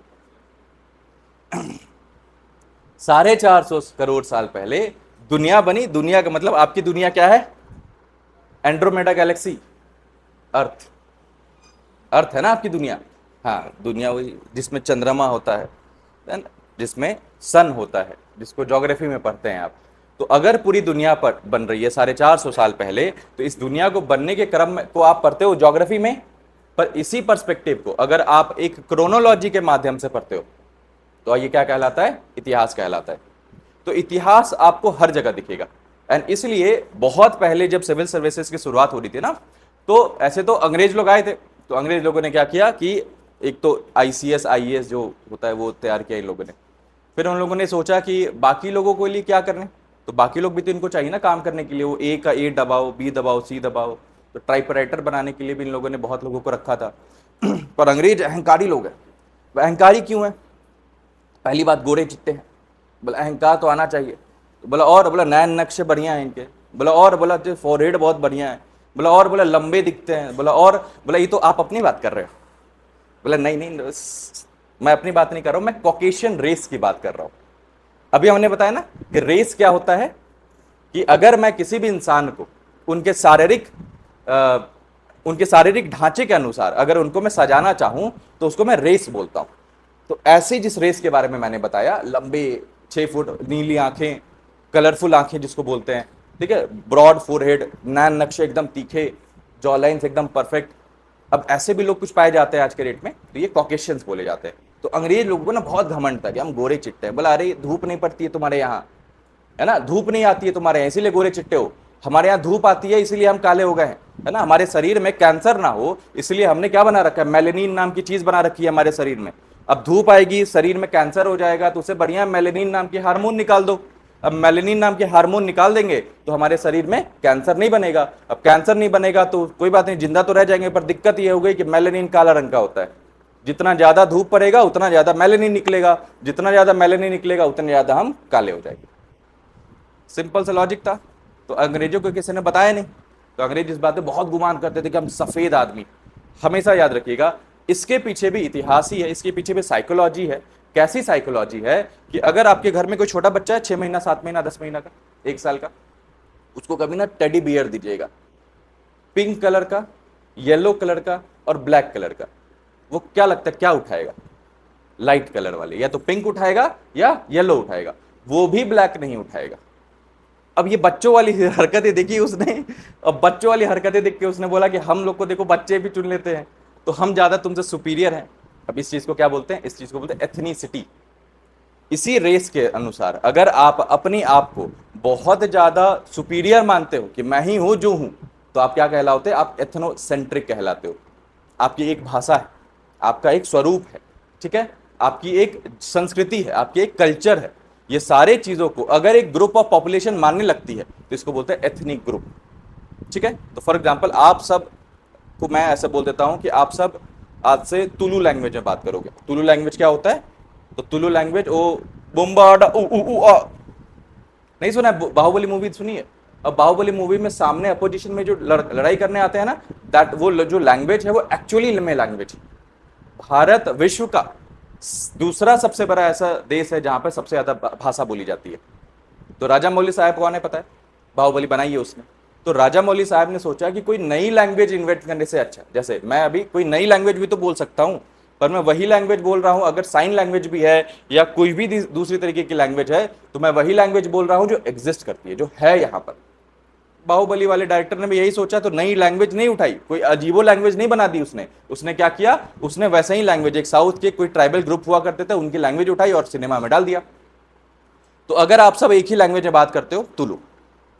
450 करोड़ साल पहले दुनिया बनी। दुनिया का मतलब आपकी दुनिया क्या है? एंड्रोमेडा गैलेक्सी, अर्थ। अर्थ है ना आपकी दुनिया। हाँ, दुनिया वही जिसमें चंद्रमा होता है, then जिसमें सन होता है, जिसको ज्योग्राफी में पढ़ते हैं आप। तो अगर पूरी दुनिया पर बन रही है 450 साल पहले, तो इस दुनिया को बनने के क्रम में को आप पढ़ते हो ज्योग्राफी में। पर इसी पर्सपेक्टिव को अगर आप एक क्रोनोलॉजी के माध्यम से पढ़ते हो तो ये क्या कहलाता है? इतिहास कहलाता है। तो इतिहास आपको हर जगह दिखेगा। एंड इसलिए बहुत पहले जब सिविल सर्विसेज की शुरुआत हो रही थी ना, तो ऐसे तो अंग्रेज लोग आए थे, तो अंग्रेज लोगों ने क्या किया कि एक तो आईसीएस आईएएस जो होता है वो तैयार किया इन लोगों ने। फिर उन लोगों ने सोचा कि बाकी लोगों के लिए क्या करने, तो बाकी लोग भी तो इनको चाहिए ना काम करने के लिए। वो ए का ए दबाओ, बी दबाओ, सी दबाओ। तो टाइपराइटर बनाने के लिए भी इन लोगों ने बहुत लोगों को रखा था। पर अंग्रेज अहंकारी लोग हैं। वह अहंकारी क्यों है? पहली बात, गोरे चिट्टे हैं। बोला अहंकार तो आना चाहिए। तो बोला और, बोला नैन नक्शे बढ़िया हैं इनके। बोला और, बोला जो फॉरहेड बहुत बढ़िया है। बोला और, बोला लंबे दिखते हैं। बोला और, बोला ये तो आप अपनी बात कर रहे हो। बोला नहीं नहीं मैं अपनी बात नहीं कर रहा हूं, मैं कॉकेशियन रेस की बात कर रहा हूं। अभी हमने बताया ना कि रेस क्या होता है, कि अगर मैं किसी भी इंसान को उनके शारीरिक उनके शारीरिक ढांचे के अनुसार अगर उनको मैं सजाना चाहूं तो उसको मैं रेस बोलता हूं। तो ऐसे जिस रेस के बारे में मैंने बताया, लंबे 6 फुट, नीली आंखें, कलरफुल आंखें जिसको बोलते हैं, ठीक है, ब्रॉड फोरहेड, नैन नक्शे एकदम तीखे, जॉ लाइन्स एकदम परफेक्ट। अब ऐसे भी लोग कुछ पाए जाते हैं आज के डेट में, तो ये कॉकेशियंस बोले जाते हैं। तो अंग्रेज लोगों को ना बहुत घमंड था कि हम गोरे चिट्टे हैं। बोला अरे धूप नहीं पड़ती है तुम्हारे यहाँ, है ना, धूप नहीं आती है तुम्हारे यहाँ इसीलिए गोरे चिट्टे हो। हमारे यहाँ धूप आती है इसलिए हम काले हो गए हैं, है ना। हमारे शरीर में कैंसर ना हो इसलिए हमने क्या बना रखा है? मेलेनिन नाम की चीज बना रखी है हमारे शरीर में। अब धूप आएगी, शरीर में कैंसर हो जाएगा, तो उससे बढ़िया मेलेनिन नाम की हार्मोन निकाल दो। अब मेलेनिन नाम के हार्मोन निकाल देंगे तो हमारे शरीर में कैंसर नहीं बनेगा। अब कैंसर नहीं बनेगा तो कोई बात नहीं, जिंदा तो रह जाएंगे, पर दिक्कत ये हो गई कि मेलेनिन काला रंग का होता है। जितना ज्यादा धूप पड़ेगा उतना ज्यादा मेलेनिन निकलेगा, जितना ज्यादा मेलेनिन निकलेगा उतने ज्यादा हम काले हो जाएंगे। सिंपल सा लॉजिक था। तो अंग्रेजों को किसी ने बताया नहीं, तो अंग्रेज इस बात पे बहुत गुमान करते थे कि हम सफेद आदमी। हमेशा याद रखिएगा, इसके पीछे भी इतिहास ही है, इसके पीछे भी साइकोलॉजी है। कैसी साइकोलॉजी है कि अगर आपके घर में कोई छोटा बच्चा है 6 महीना, 7 महीना, 10 महीना का, 1 साल का, उसको कभी ना टेडी बियर दीजिएगा, पिंक कलर का, येलो कलर का और ब्लैक कलर का। वो क्या लगता है क्या उठाएगा? लाइट कलर वाले, या तो पिंक उठाएगा या येलो उठाएगा, वो भी ब्लैक नहीं उठाएगा। अब ये बच्चों वाली हरकतें देखी उसने, अब बच्चों वाली हरकतें देख के उसने बोला कि हम लोग को देखो बच्चे भी चुन लेते हैं, तो हम ज्यादा तुमसे सुपीरियर हैं। अब इस चीज को क्या बोलते हैं? इस चीज को बोलते हैं एथनिसिटी। इसी रेस के अनुसार अगर आप अपनी आप को बहुत ज्यादा सुपीरियर मानते हो कि मैं ही हूं जो हूं, तो आप क्या कहलाते हैं? आप एथनोसेंट्रिक कहलाते हो। आपकी एक भाषा है, आपका एक स्वरूप है, ठीक है, आपकी एक संस्कृति है, आपकी एक कल्चर है। ये सारे चीजों को अगर एक ग्रुप ऑफ पॉपुलेशन मानने लगती है तो इसको बोलते हैं एथनिक ग्रुप, ठीक है। तो फॉर एग्जांपल आप सब को मैं ऐसे बोल देता हूं कि आप सब आज से तुलु लैंग्वेज में बात करोगे। तुलु लैंग्वेज क्या होता है? तो तुलु लैंग्वेज ओ बुम्बाडा उ उ उ आ, नहीं सुना है? बाहुबली मूवी सुनी है? अब बाहुबली मूवी में सामने अपोजिशन में जो लड़ाई करने आते हैं ना, दैट वो जो लैंग्वेज है वो एक्चुअली में लैंग्वेज। भारत विश्व का दूसरा सबसे बड़ा ऐसा देश है जहां पर सबसे ज्यादा भाषा बोली जाती है। तो राजा मौली साहब कौन है पता है? बाहुबली बनाई है उसने। तो राजा मौली साहब ने सोचा कि कोई नई लैंग्वेज इन्वेंट करने से अच्छा, जैसे मैं अभी कोई नई लैंग्वेज भी तो बोल सकता हूं, पर मैं वही लैंग्वेज बोल रहा हूं, अगर साइन लैंग्वेज भी है या कोई भी दूसरी तरीके की लैंग्वेज है, तो मैं वही लैंग्वेज बोल रहा हूं जो एग्जिस्ट करती है, जो है यहां पर। बाहुबली वाले डायरेक्टर ने भी यही सोचा, तो नई लैंग्वेज नहीं उठाई, कोई अजीबो लैंग्वेज नहीं बना दी उसने। उसने क्या किया, उसने वैसे ही लैंग्वेज, एक साउथ के कोई ट्राइबल ग्रुप हुआ करते थे, उनकी लैंग्वेज उठाई और सिनेमा में डाल दिया। तो अगर आप सब एक ही लैंग्वेज में बात करते हो, तुलु,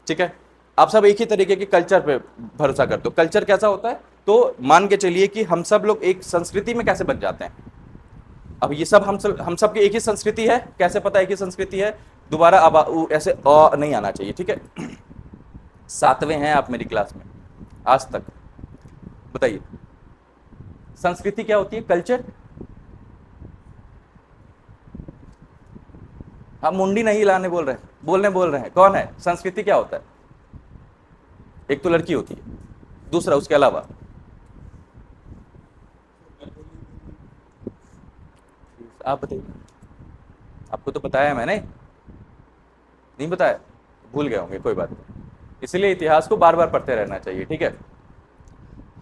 ठीक है, आप सब एक ही तरीके के कल्चर पे भरोसा करते हो। कल्चर कैसा होता है, तो मान के चलिए कि हम सब लोग एक संस्कृति में कैसे बन जाते हैं। अब ये सब हम सब की एक ही संस्कृति है, कैसे पता एक ही संस्कृति है? दोबारा अब ऐसे नहीं आना चाहिए, ठीक है। 7वें हैं आप मेरी क्लास में आज तक, बताइए संस्कृति क्या होती है? कल्चर। हम मुंडी नहीं हिलाने बोल रहे हैं, बोल रहे हैं, कौन है? संस्कृति क्या होता है? एक तो लड़की होती है, दूसरा उसके अलावा आप बताइए। आपको तो बताया मैंने, नहीं बताया? भूल गए होंगे, कोई बात नहीं। इसलिए इतिहास को बार बार पढ़ते रहना चाहिए, ठीक है।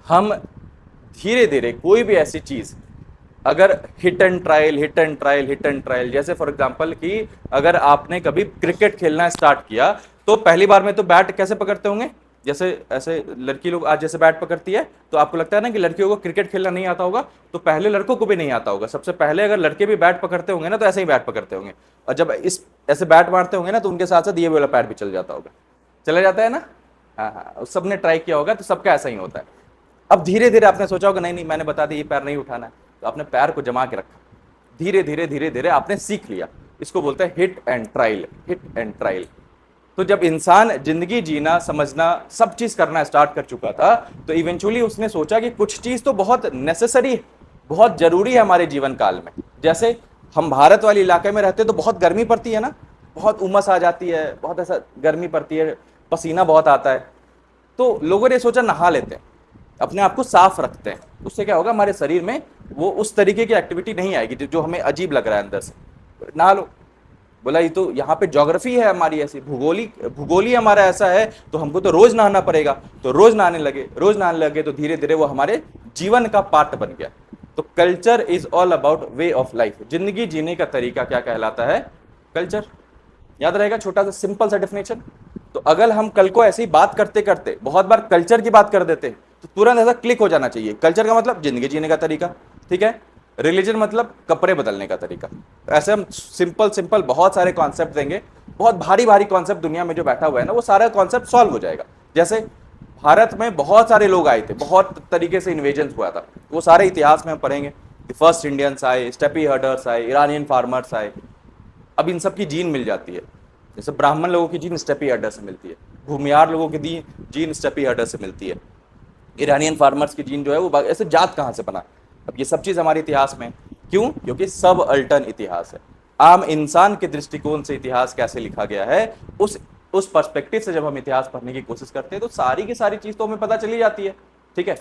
हम धीरे धीरे कोई भी ऐसी चीज, अगर hit and trial, hit and trial, hit and trial, जैसे फॉर एग्जांपल कि अगर आपने कभी क्रिकेट खेलना स्टार्ट किया, तो पहली बार में तो बैट कैसे पकड़ते होंगे? जैसे ऐसे लड़की लोग आज जैसे बैट पकड़ती है, तो आपको लगता है ना कि लड़कियों को क्रिकेट खेलना नहीं आता होगा, तो पहले लड़कों को भी नहीं आता होगा। सबसे पहले अगर लड़के भी बैट पकड़ते होंगे ना, तो ऐसे ही बैट पकड़ते होंगे, और जब इस ऐसे बैट मारते होंगे ना, तो उनके साथ साथ ये वाला पैर भी चल जाता होगा, चला जाता है ना। हाँ हाँ, सबने ट्राई किया होगा, तो सबका ऐसा ही होता है। अब धीरे धीरे आपने सोचा होगा, नहीं नहीं मैंने बता दी ये पैर नहीं उठाना है, तो आपने पैर को जमा के रखा, धीरे धीरे धीरे धीरे आपने सीख लिया। इसको बोलते हैं hit and trial, hit and trial. तो जब इंसान जिंदगी जीना, समझना, सब चीज करना स्टार्ट कर चुका था, तो इवेंचुअली उसने सोचा कि कुछ चीज तो बहुत नेसेसरी, बहुत जरूरी है हमारे जीवन काल में। जैसे हम भारत वाले इलाके में रहते तो बहुत गर्मी पड़ती है ना, बहुत उमस आ जाती है, बहुत ऐसा गर्मी पड़ती है, पसीना बहुत आता है। तो लोगों ने सोचा नहा लेते हैं, अपने आप को साफ रखते हैं, उससे क्या होगा, हमारे शरीर में वो उस तरीके की एक्टिविटी नहीं आएगी जो हमें अजीब लग रहा है अंदर से। नहा लो, बोला ये तो यहाँ पे ज्योग्राफी है हमारी ऐसी, भूगोली हमारा ऐसा है, तो हमको तो रोज नहाना पड़ेगा। तो रोज नहाने लगे, रोज नहाने लगे, तो धीरे धीरे वो हमारे जीवन का पार्ट बन गया। तो culture is all about way of life. जिंदगी जीने का तरीका क्या कहलाता है? कल्चर। याद रहेगा, छोटा सा सिंपल सा डेफिनेशन। तो अगर हम कल को ऐसी बात करते करते बहुत बार कल्चर की बात कर देते हैं, तो तुरंत ऐसा क्लिक हो जाना चाहिए। कल्चर का मतलब जिंदगी जीने का तरीका, ठीक है। रिलीजन मतलब कपड़े बदलने का तरीका। ऐसे हम सिंपल सिंपल बहुत सारे कॉन्सेप्ट देंगे, बहुत भारी भारी कॉन्सेप्ट दुनिया में जो बैठा हुआ है ना, वो सारा कॉन्सेप्ट सॉल्व हो जाएगा। जैसे भारत में बहुत सारे लोग आए थे, बहुत तरीके से इन्वेजन हुआ था, वो सारे इतिहास में हम पढ़ेंगे। फर्स्ट इंडियंस आए, स्टेपी हर्डर्स आए, ईरानियन फार्मर्स आए। अब इन सब की जीन मिल जाती है। जैसे ब्राह्मण लोगों की जीन स्टेपी हर्डर से मिलती है, भूमियार लोगों की जीन स्टेपी हर्डर से मिलती है, ईरानियन फार्मर्स की जीन जो है वो ऐसे जात कहाँ से बना। अब ये सब चीज़ हमारे इतिहास में, क्यों? क्योंकि सब अल्टर्न इतिहास है। आम इंसान के दृष्टिकोण से इतिहास कैसे लिखा गया है, उस पर्सपेक्टिव से जब हम इतिहास पढ़ने की कोशिश करते हैं, तो सारी की सारी चीज़ तो हमें पता चली जाती है, ठीक है।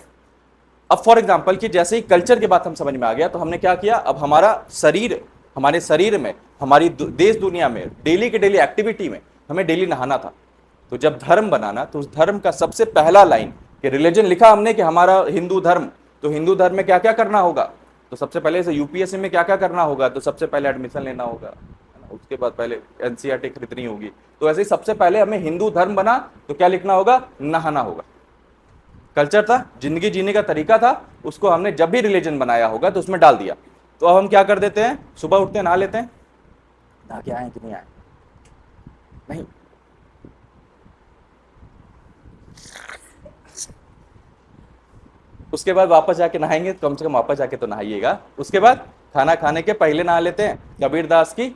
अब फॉर एग्जाम्पल कि जैसे ही कल्चर की बात हम समझ में आ गया, तो हमने क्या किया, अब हमारा शरीर, हमारे शरीर में, हमारी देश दुनिया में डेली के डेली एक्टिविटी में हमें डेली नहाना था। तो जब धर्म बनाना, तो उस धर्म का सबसे पहला लाइन कि रिलीजन लिखा हमने कि हमारा हिंदू धर्म, तो हिंदू धर्म में क्या क्या करना होगा, तो सबसे पहले से यूपीएससी में क्या क्या करना होगा, तो सबसे पहले एडमिशन लेना होगा, उसके बाद पहले एनसीईआरटी खरीदनी होगी। तो ऐसे ही सबसे पहले हमें हिंदू धर्म बना, तो क्या लिखना होगा, नहाना होगा। कल्चर था, जिंदगी जीने का तरीका था, उसको हमने जब भी रिलीजन बनाया होगा तो उसमें डाल दिया। तो अब हम क्या कर देते हैं, सुबह उठते हैं, नहा लेते हैं, नहा के आए कि नहीं आए, नहीं, उसके बाद वापस जाके नहाएंगे, कम से कम वापस जाके तो नहाइएगा। उसके बाद खाना खाने के पहले नहा लेते हैं। कबीरदास की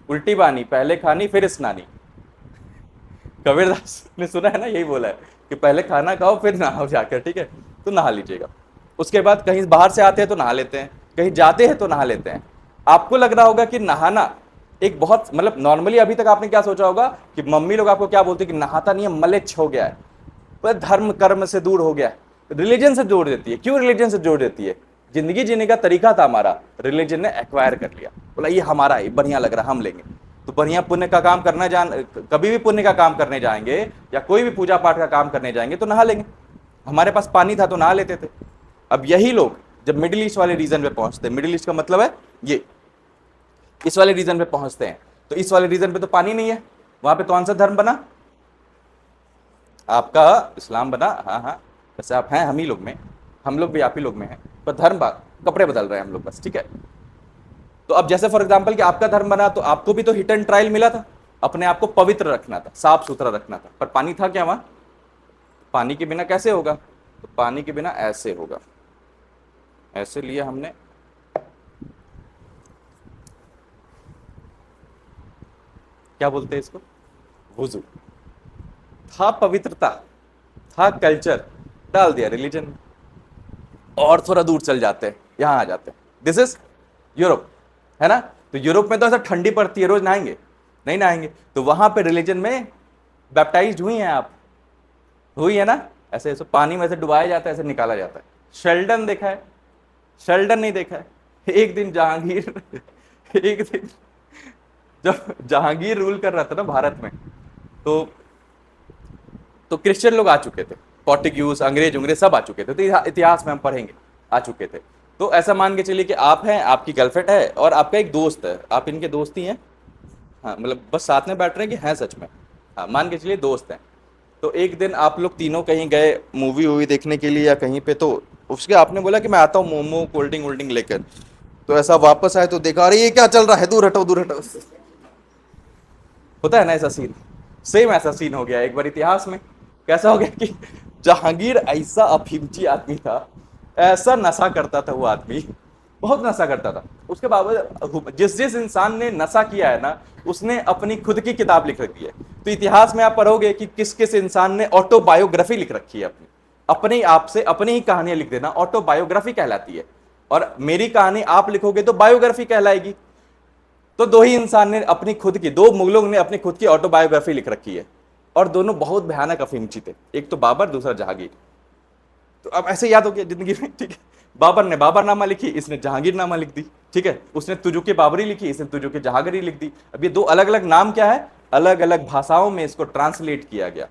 उल्टी बानी, पहले खानी फिर स्नानी। कबीरदास ने सुना है ना, यही बोला है कि पहले खाना खाओ फिर नहाओ जाकर, ठीक है। तो नहा लीजिएगा। उसके बाद कहीं बाहर से आते हैं तो नहा लेते हैं, कहीं जाते हैं तो नहा लेते हैं। आपको लग रहा होगा कि नहाना एक बहुत, मतलब नॉर्मली अभी तक आपने क्या सोचा होगा कि मम्मी लोग आपको क्या बोलते हैं कि नहाता नहीं है, मलेच्छ हो गया है, पर धर्म कर्म से दूर हो गया है। रिलीजन से जोड़ देती है। क्यों रिलीजन से जोड़ देती है? जिंदगी जीने का तरीका था हमारा, रिलीजन ने एक्वायर कर लिया, बोला ये हमारा है, बढ़िया लग रहा, हम लेंगे। तो बढ़िया पुण्य का काम करना कभी भी पुण्य का काम करने जाएंगे या कोई भी पूजा पाठ का काम करने जाएंगे तो नहा लेंगे। हमारे पास पानी था तो नहा लेते थे। अब यही लोग जब मिडिल ईस्ट वाले रीजन पे पहुंचते हैं, मिडिल ईस्ट का मतलब है ये, इस वाले रीजन पे पहुंचते हैं, तो इस वाले रीजन पे तो पानी नहीं है, वहां पे कौन सा धर्म बना? आपका इस्लाम बना। हाँ हाँ, वैसे आप हैं हम ही लोग में, हम लोग भी आप ही लोग में हैं, पर धर्म कपड़े बदल रहे हैं हम लोग बस, ठीक है। तो अब जैसे फॉर एग्जाम्पल कि आपका धर्म बना, तो आपको भी तो हिट एंड ट्रायल मिला था, अपने आप को पवित्र रखना था, साफ सुथरा रखना था, पर पानी था क्या वहां? पानी के बिना कैसे होगा? तो पानी के बिना ऐसे होगा, ऐसे लिया हमने, क्या बोलते हैं इसको, वुजू। था पवित्रता, था कल्चर, डाल दिया रिलीजन में। और थोड़ा दूर चल जाते हैं, यहां आ जाते हैं, दिस इज यूरोप, है ना। तो यूरोप में तो ऐसा ठंडी पड़ती है, रोज नहाएंगे? नहीं नहाएंगे। तो वहां पे रिलीजन में बैप्टाइज हुई हैं आप? हुई है ना। ऐसे ऐसे पानी में ऐसे डुबाया जाता है, ऐसे निकाला जाता है। शेल्डन देखा है? शेल्डन नहीं देखा है? एक दिन जहांगीर एक दिन जब जहांगीर रूल कर रहा था ना भारत में, तो क्रिश्चियन लोग आ चुके थे, पोर्टुगीज, अंग्रेज उंग्रेज सब आ चुके थे, तो इतिहास में हम पढ़ेंगे, आ चुके थे। तो ऐसा मान के चलिए कि आप हैं, आपकी गर्लफ्रेंड है, और आपका एक दोस्त है, आप इनके दोस्त ही हैं, हाँ मतलब बस साथ में बैठ रहे हैं कि हैं सच में? हाँ, मान के चलिए दोस्त हैं। तो एक दिन आप लोग तीनों कहीं गए मूवी वूवी देखने के लिए या कहीं पे, तो उसके आपने बोला कि मैं आता हूँ मोमो कोल्ड ड्रिंक वोल्ड ड्रिंक लेकर, तो ऐसा वापस आए तो देखा, अरे ये क्या चल रहा है, दूर हटो दूर हटो। होता है ना ऐसा सीन, सेम ऐसा सीन हो गया एक बार इतिहास में। कैसा हो गया कि जहांगीर ऐसा अफीमची आदमी था, ऐसा नशा करता था वो आदमी, बहुत नशा करता था। उसके बावजूद जिस जिस इंसान ने नशा किया है ना, उसने अपनी खुद की किताब लिख रखी है। तो इतिहास में आप पढ़ोगे कि किस किस इंसान ने ऑटोबायोग्राफी लिख रखी है अपनी, अपने आप से अपनी ही कहानियां लिख देना ऑटोबायोग्राफी कहलाती है। और मेरी कहानी आप लिखोगे तो बायोग्राफी कहलाएगी। तो दो ही इंसान ने अपनी खुद की, दो मुगलों ने अपनी खुद की ऑटोबायोग्राफी लिख रखी है, और दोनों बहुत भयानक अफीमची थे, एक तो बाबर, दूसरा जहांगीर। तो अब ऐसे याद हो गया जिंदगी में, ठीक है। बाबर ने बाबरनामा लिखी, इसने जहांगीरनामा लिख दी, ठीक है। उसने तुजुके बाबरी लिखी, इसने तुजुके जहांगीरी लिख दी। अब ये दो अलग अलग नाम क्या है, अलग अलग भाषाओं में इसको ट्रांसलेट किया गया,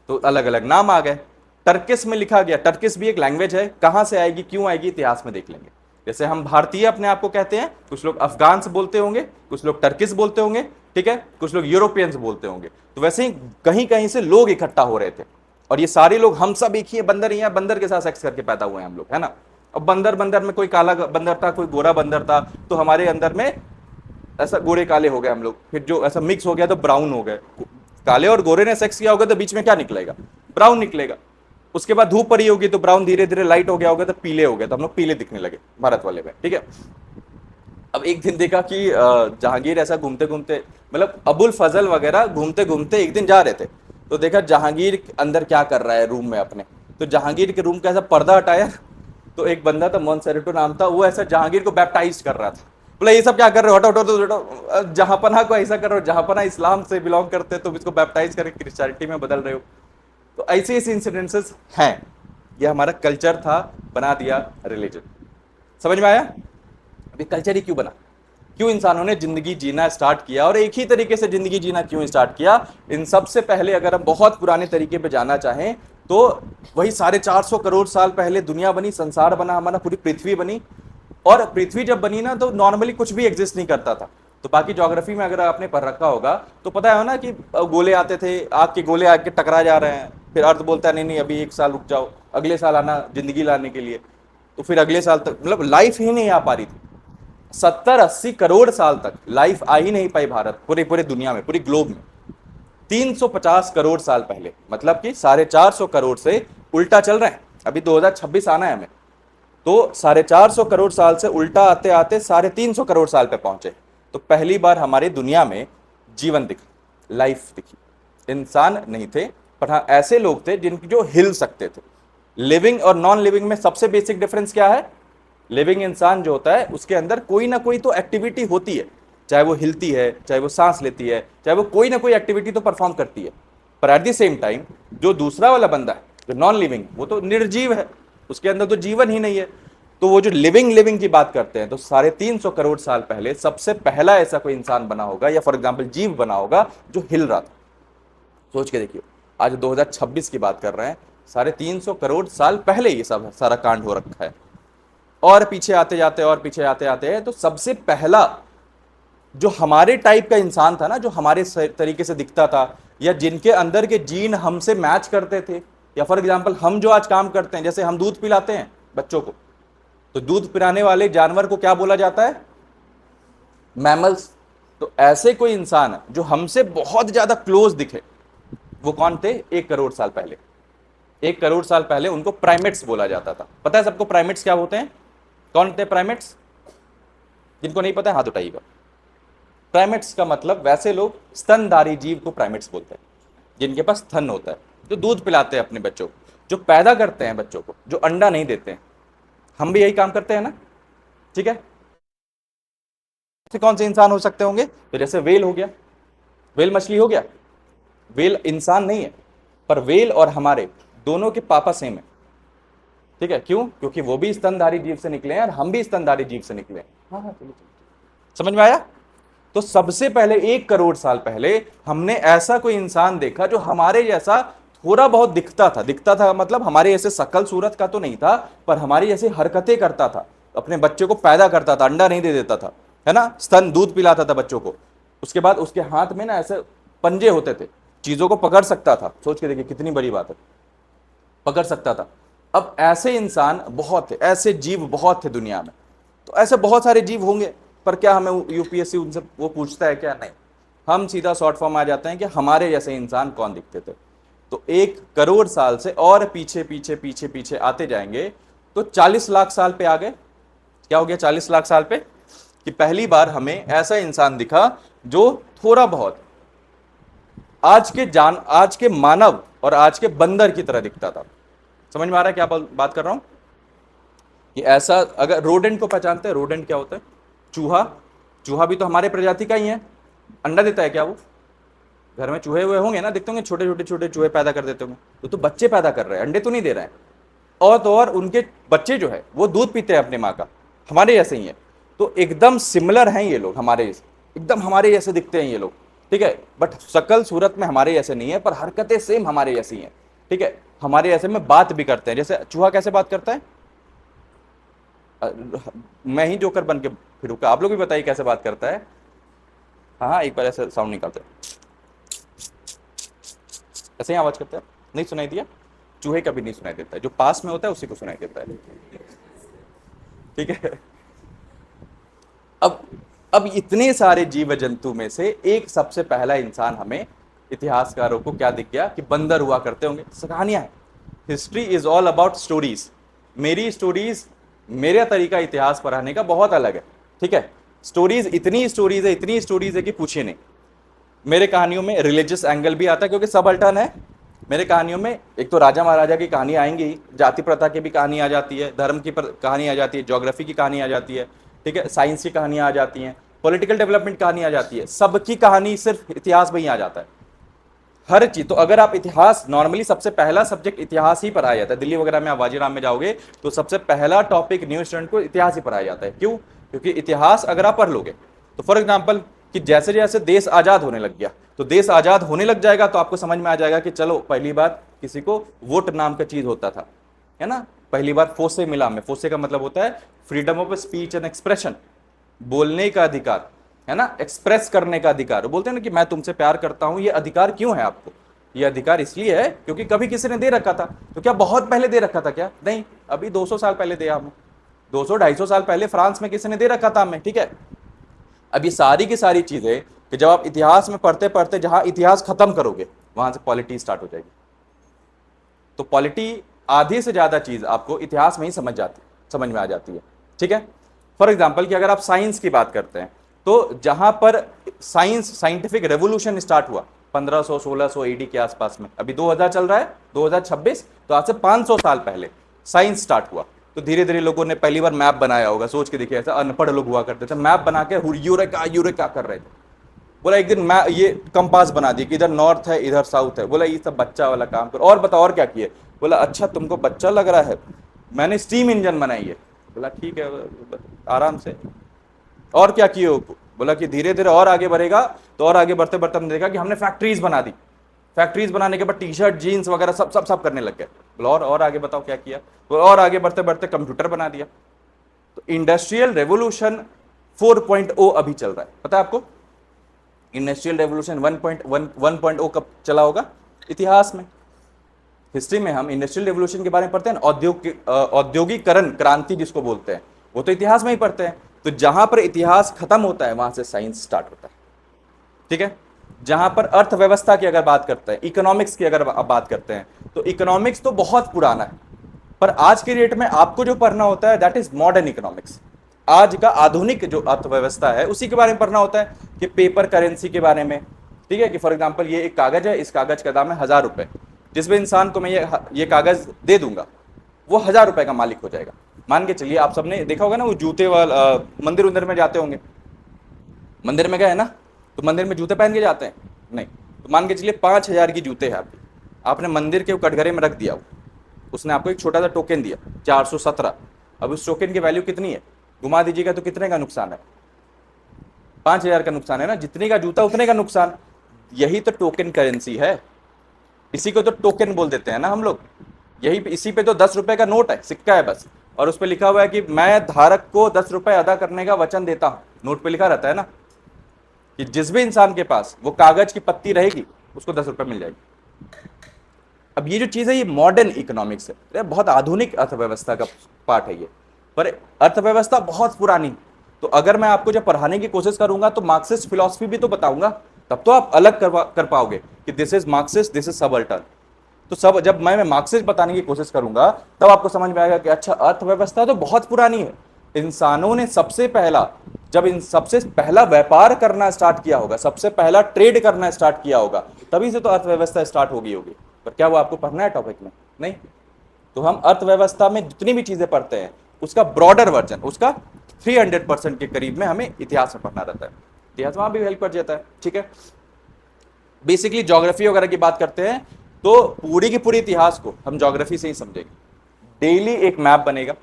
तो अलग अलग नाम आ गए। टर्किश में लिखा गया, टर्किश भी एक लैंग्वेज है, कहां से आएगी क्यों आएगी इतिहास में देख लेंगे। जैसे हम भारतीय अपने आप को कहते हैं, कुछ लोग अफगान से बोलते होंगे, कुछ लोग टर्किश बोलते होंगे, ठीक है, कुछ लोग यूरोपियंस बोलते होंगे। तो वैसे ही कहीं कहीं से लोग इकट्ठा हो रहे थे, और ये सारे लोग हम सब एक ही है, बंदर ही है, बंदर के साथ सेक्स करके पैदा हुए हैं हम लोग, है ना। अब बंदर बंदर में कोई काला बंदर था, कोई गोरा बंदर था, तो हमारे अंदर में ऐसा गोरे काले हो गए हम लोग, फिर जो ऐसा मिक्स हो गया तो ब्राउन हो गए। काले और गोरे ने सेक्स किया होगा तो बीच में क्या निकलेगा? ब्राउन निकलेगा। उसके बाद धूप पड़ी होगी तो ब्राउन धीरे धीरे लाइट हो गया होगा तो पीले हो गए, तो हम लोग पीले दिखने लगे भारत वाले में, ठीक है। अब एक दिन देखा कि जहांगीर ऐसा घूमते घूमते, मतलब अबुल फजल वगैरह घूमते घूमते एक दिन जा रहे थे, तो देखा जहांगीर अंदर क्या कर रहा है रूम में अपने। तो जहांगीर के रूम का ऐसा पर्दा हटाया, तो एक बंदा था, मोनसेरेटो नाम था, वो ऐसा जहांगीर को बैप्टाइज कर रहा था। बोला ये सब क्या कर रहे हो, हटो हटो हटो, जहांपना को ऐसा कर रहे हो, जहांपना इस्लाम से बिलोंग करते हैं, तुम इसको बैप्टाइज करके क्रिश्चियनिटी में बदल रहे हो। तो ऐसे ऐसे इंसिडेंसेस हैं, ये हमारा कल्चर था, बना दिया रिलीजन। समझ में आया? अभी कल्चर ही क्यों बना, क्यों इंसानों ने जिंदगी जीना स्टार्ट किया, और एक ही तरीके से जिंदगी जीना क्यों स्टार्ट किया? इन सबसे पहले अगर हम बहुत पुराने तरीके पे जाना चाहें, तो वही 450 करोड़ साल पहले दुनिया बनी, संसार बना हमारा, पूरी पृथ्वी बनी। और पृथ्वी जब बनी ना, तो नॉर्मली कुछ भी एग्जिस्ट नहीं करता था। तो बाकी ज्योग्राफी में अगर आपने पढ़ रखा होगा तो पता है ना कि गोले आते थे, आग के गोले आग के टकरा जा रहे हैं, फिर अर्थ बोलता है नहीं नहीं अभी 1 साल रुक जाओ, अगले साल आना जिंदगी लाने के लिए। तो फिर अगले साल तक मतलब लाइफ ही नहीं आ पा रही थी, 70-80 करोड़ साल तक लाइफ आ ही नहीं पाई भारत, पूरे पूरे दुनिया में, पूरी ग्लोब में। 350 करोड़ साल पहले, मतलब कि 450 करोड़ से उल्टा चल रहे हैं। अभी 2026 आना है हमें, तो 450 करोड़ साल से उल्टा आते आते 350 करोड़ साल पे पहुंचे। तो पहली बार हमारी दुनिया में जीवन दिखा, लाइफ दिखी। इंसान नहीं थे, पर हाँ ऐसे लोग थे जिनकी जो हिल सकते थे। लिविंग और नॉन लिविंग में सबसे बेसिक डिफरेंस क्या है? लिविंग इंसान जो होता है उसके अंदर कोई ना कोई तो एक्टिविटी होती है, चाहे वो हिलती है, चाहे वो सांस लेती है, चाहे वो कोई ना कोई एक्टिविटी तो परफॉर्म करती है। पर एट द सेम टाइम जो दूसरा वाला बंदा है, जो नॉन लिविंग, वो तो निर्जीव है, उसके अंदर तो जीवन ही नहीं है। तो वो जो लिविंग लिविंग की बात करते हैं, तो 350 करोड़ साल पहले सबसे पहला ऐसा कोई इंसान बना होगा, या फॉर एग्जाम्पल जीव बना होगा जो हिल रहा था। सोच के देखिए, आज 2026 की बात कर रहे हैं, 350 करोड़ साल पहले ये सब सारा कांड हो रखा है। और पीछे आते जाते और पीछे आते आते हैं, तो सबसे पहला जो हमारे टाइप का इंसान था ना, जो हमारे तरीके से दिखता था, या जिनके अंदर के जीन हमसे मैच करते थे, या फॉर एग्जाम्पल हम जो आज काम करते हैं, जैसे हम दूध पिलाते हैं बच्चों को, तो दूध पिलाने वाले जानवर को क्या बोला जाता है? मैमल्स। तो ऐसे कोई इंसान जो हमसे बहुत ज्यादा क्लोज दिखे, वो कौन थे? 1 करोड़ साल पहले। 1 करोड़ साल पहले उनको प्राइमेट्स बोला जाता था। पता है सबको प्राइमेट्स क्या होते हैं? कौन थे प्राइमेट्स? जिनको नहीं पता है हाथ उठाइएगा। प्राइमेट्स का मतलब वैसे लोग स्तनधारी जीव को प्राइमेट्स बोलते हैं, जिनके पास स्तन होता है, जो दूध पिलाते हैं अपने बच्चों को, जो पैदा करते हैं बच्चों को, जो अंडा नहीं देते हैं। हम भी यही काम करते हैं ना, ठीक है? कौन से इंसान हो सकते होंगे? तो जैसे वेल हो गया, वेल मछली हो गया। वेल इंसान नहीं है, पर वेल और हमारे दोनों के पापा सेम है, ठीक है? क्यों? क्योंकि वो भी स्तनधारी जीव से निकले हैं और हम भी स्तनधारी जीव से निकले हैं। हाँ हाँ, चलिए समझ में आया? तो सबसे पहले 1 करोड़ साल पहले हमने ऐसा कोई इंसान देखा जो हमारे जैसा थोड़ा बहुत दिखता था मतलब हमारे जैसे शकल सूरत का तो नहीं था, पर हमारी जैसे हरकतें करता था, अपने बच्चे को पैदा करता था, अंडा नहीं दे देता था, है ना, स्तन दूध पिलाता था बच्चों को। उसके बाद उसके हाथ में ना ऐसे पंजे होते थे, चीजों को पकड़ सकता था। सोच के देखिए कितनी बड़ी बात है, पकड़ सकता था। अब ऐसे इंसान बहुत थे, ऐसे जीव बहुत थे दुनिया में। तो ऐसे बहुत सारे जीव होंगे, पर क्या हमें यूपीएससी उनसे वो पूछता है क्या? नहीं। हम सीधा शॉर्ट फॉर्म आ जाते हैं कि हमारे जैसे इंसान कौन दिखते थे। तो 1 करोड़ साल से और पीछे पीछे पीछे पीछे आते जाएंगे तो 40 लाख साल पे आ गए। क्या हो गया 40 लाख साल पे? कि पहली बार हमें ऐसा इंसान दिखा जो थोड़ा बहुत आज के मानव और आज के बंदर की तरह दिखता था। समझ में आ रहा है क्या बात कर रहा हूं? कि ऐसा, अगर रोडेंट को पहचानते हैं, रोडेंट क्या होता है? चूहा। चूहा भी तो हमारे प्रजाति का ही है। अंडा देता है क्या वो? घर में चूहे हुए होंगे ना, दिखते होंगे, छोटे छोटे छोटे चूहे पैदा कर देते होंगे। तो बच्चे पैदा कर रहे हैं, अंडे तो नहीं दे रहे हैं। और तो और उनके बच्चे जो है वो दूध पीते हैं अपने माँ का, हमारे जैसे ही है। तो एकदम सिमिलर हैं ये लोग हमारे, एकदम हमारे जैसे दिखते हैं ये लोग, ठीक है? बट शकल सूरत में हमारे जैसे नहीं है, पर हरकतें सेम हमारे जैसी हैं, ठीक है? हमारे जैसे में बात भी करते हैं। जैसे चूहा कैसे बात करता है? मैं ही जोकर बन के फिरूंगा, आप लोग भी बताइए कैसे बात करता है। हाँ हाँ, एक बार ऐसे साउंड निकालते हैं, ऐसे ही आवाज करता है। नहीं सुनाई दिया? चूहे कभी नहीं सुनाई देता है, जो पास में होता है उसी को सुनाई देता है, ठीक है? अब अब इतने सारे जीव जंतु में से एक सबसे पहला इंसान हमें इतिहासकारों को क्या दिख गया? कि बंदर हुआ करते होंगे। कहानियां है, history is all about stories. मेरी स्टोरीज, मेरा तरीका इतिहास पढ़ाने का बहुत अलग है, ठीक है? स्टोरीज, इतनी स्टोरीज है कि पूछिए नहीं। मेरे कहानियों में रिलीजियस एंगल भी आता है, क्योंकि सब अल्टर्न है। मेरे कहानियों में एक तो राजा महाराजा की कहानी आएंगी, जाति प्रथा की भी कहानी आ जाती है, धर्म की कहानी आ जाती है, ज्योग्राफी की कहानी आ जाती है, ठीक है, साइंस की कहानियां आ जाती हैं, पॉलिटिकल डेवलपमेंट कहानी आ जाती है। सबकी कहानी सिर्फ इतिहास में ही आ जाता है, हर चीज। तो अगर आप इतिहास, नॉर्मली सबसे पहला सब्जेक्ट इतिहास ही पढ़ाया जाता है। दिल्ली वगैरह में आप वाजीराम में जाओगे तो सबसे पहला टॉपिक न्यू स्टूडेंट को इतिहास ही पढ़ाया जाता है। क्यों? क्योंकि इतिहास अगर आप पढ़ लोगे तो फॉर एग्जाम्पल कि जैसे जैसे देश आजाद होने लग गया, तो देश आजाद होने लग जाएगा तो आपको समझ में आ जाएगा कि चलो पहली बार किसी को वोट नाम का चीज होता था, है ना? पहली बार फोसे मिला हमें। फोसे का मतलब होता है freedom of speech and expression, बोलने का अधिकार, है ना, एक्सप्रेस करने का अधिकार। वो बोलते हैं ना कि मैं तुमसे प्यार करता हूं। ये अधिकार क्यों है आपको? ये अधिकार इसलिए है क्योंकि कभी किसी ने दे रखा था। तो क्या बहुत पहले दे रखा था? क्या नहीं, अभी 200 साल पहले दिया हमें। 200-250 साल पहले फ्रांस में किसी ने दे रखा था हमें, ठीक है? अब ये सारी की सारी चीजें कि जब आप इतिहास में पढ़ते पढ़ते जहां इतिहास खत्म करोगे वहां से पॉलिटी स्टार्ट हो जाएगी। तो पॉलिटी, आधी से ज्यादा चीज आपको इतिहास में ही समझ में आ जाती है, ठीक है? फॉर एग्जाम्पल कि अगर आप साइंस की बात करते हैं तो जहां पर साइंटिफिक रेवोल्यूशन स्टार्ट हुआ 1500-1600 एडी के आसपास में, अभी 2000 चल रहा है, 2026, तो आज से 500 साल पहले साइंस स्टार्ट हुआ। तो धीरे धीरे लोगों ने पहली बार मैप बनाया होगा। सोच के देखिए, ऐसा अनपढ़ लोग हुआ करते थे, मैप बना के यूरेका यूरेका कर रहे थे। बोला एक दिन मैं ये कंपास बना दी कि इधर नॉर्थ है इधर साउथ है। बोला ये सब बच्चा वाला काम करो, और बताओ और क्या किए? बोला अच्छा तुमको बच्चा लग रहा है, मैंने स्टीम इंजन बनाई है। बोला ठीक है, आराम से। और क्या किए हो? बोला कि धीरे धीरे और आगे बढ़ेगा, तो और आगे बढ़ते बढ़ते हमने देखा कि हमने फैक्ट्रीज बना दी। फैक्ट्रीज बनाने के बाद टी शर्ट जीन्स वगैरह सब सब सब करने लग गए। बोला और आगे बताओ क्या किया? बोला और आगे बढ़ते बढ़ते कंप्यूटर बना दिया। तो इंडस्ट्रियल रेवोल्यूशन 4.0 अभी चल रहा है, पता है आपको? इंडस्ट्रियल रेवोल्यूशन 1.1 कब चला होगा इतिहास में? हिस्ट्री में हम इंडस्ट्रियल रेवोल्यूशन के बारे में पढ़ते हैं, औद्योगिकरण क्रांति जिसको बोलते हैं, वो तो इतिहास में ही पढ़ते हैं। तो जहां पर इतिहास खत्म होता है वहां से साइंस स्टार्ट होता है, ठीक है? जहां पर अर्थव्यवस्था की अगर बात करते हैं, इकोनॉमिक्स की अगर बात करते हैं, तो इकोनॉमिक्स तो बहुत पुराना है, पर आज के डेट में आपको जो पढ़ना होता है दैट इज मॉडर्न इकोनॉमिक्स। आज का आधुनिक जो अर्थव्यवस्था है उसी के बारे में पढ़ना होता है, कि पेपर करेंसी के बारे में, ठीक है? कि फॉर एग्जांपल ये एक कागज है, इस कागज का दाम है 1000 रुपए, जिस भी इंसान को मैं ये कागज दे दूंगा वो 1000 रुपए का मालिक हो जाएगा। मान के चलिए आप सबने देखा होगा ना, वो जूते वाला मंदिर उंदिर में जाते होंगे, मंदिर में गए ना, तो मंदिर में जूते पहन के जाते हैं? नहीं। तो मान के चलिए 5000 की जूते हैं आपके, आपने मंदिर के कटघरे में रख दिया, उसने आपको एक छोटा सा टोकन दिया 417। अब उस टोकन की वैल्यू कितनी है, घुमा दीजिएगा तो कितने का नुकसान है? 5000 का नुकसान है ना, जितने का जूता उतने का नुकसान। यही तो टोकन करेंसी है, इसी को तो टोकन बोल देते हैं ना हम लोग। यही इसी पे तो 10 रुपए का नोट है, सिक्का है बस, और उस पर लिखा हुआ है कि मैं धारक को 10 रुपए अदा करने का वचन देता हूं। नोट पे लिखा रहता है ना कि जिस भी इंसान के पास वो कागज की पत्ती रहेगी उसको 10 रुपए मिल जाएगी। अब ये जो चीज है ये मॉडर्न इकोनॉमिक्स है, बहुत आधुनिक अर्थव्यवस्था का पार्ट है ये, पर अर्थव्यवस्था बहुत पुरानी। तो अगर मैं आपको जब पढ़ाने की कोशिश करूंगा तो मार्क्सिस्ट फिलॉसफी भी तो बताऊंगा, तब तो आप अलग कर पाओगे कि this is Marxist, this is subaltern. तो सब जब मैं मार्क्सिस्ट बताने की कोशिश करूंगा तब आपको समझ में आएगा कि अच्छा अर्थव्यवस्था तो बहुत पुरानी है। इंसानों ने सबसे पहला व्यापार करना स्टार्ट किया होगा, सबसे पहला ट्रेड करना स्टार्ट किया होगा, तभी से तो अर्थव्यवस्था स्टार्ट होगी। पर क्या वो आपको पढ़ना है टॉपिक में? नहीं। तो हम अर्थव्यवस्था में जितनी भी चीजें पढ़ते हैं उसका ब्रॉडर वर्जन, उसका 300% के करीब में हमें इतिहास में पढ़ना रहता है। इतिहास वहां भी हेल्प कर जाता है, ठीक है? बेसिकली ज्योग्राफी वगैरह की बात करते हैं तो पूरी की पूरी इतिहास को हम ज्योग्राफी से ही समझेंगे। डेली एक मैप बनेगा,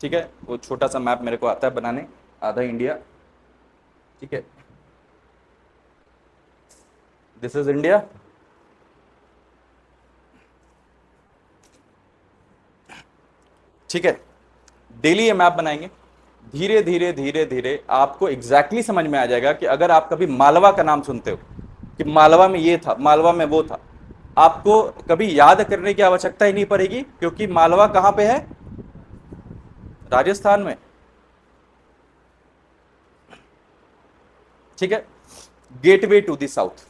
ठीक है? वो छोटा सा मैप मेरे को आता है बनाने, आधा इंडिया, ठीक है? दिस इज इंडिया, ठीक है? डेली ये मैप बनाएंगे, धीरे धीरे धीरे धीरे आपको एग्जैक्टली समझ में आ जाएगा कि अगर आप कभी मालवा का नाम सुनते हो कि मालवा में ये था, मालवा में वो था, आपको कभी याद करने की आवश्यकता ही नहीं पड़ेगी, क्योंकि मालवा कहां पे है? राजस्थान में, ठीक है? Gateway to the south,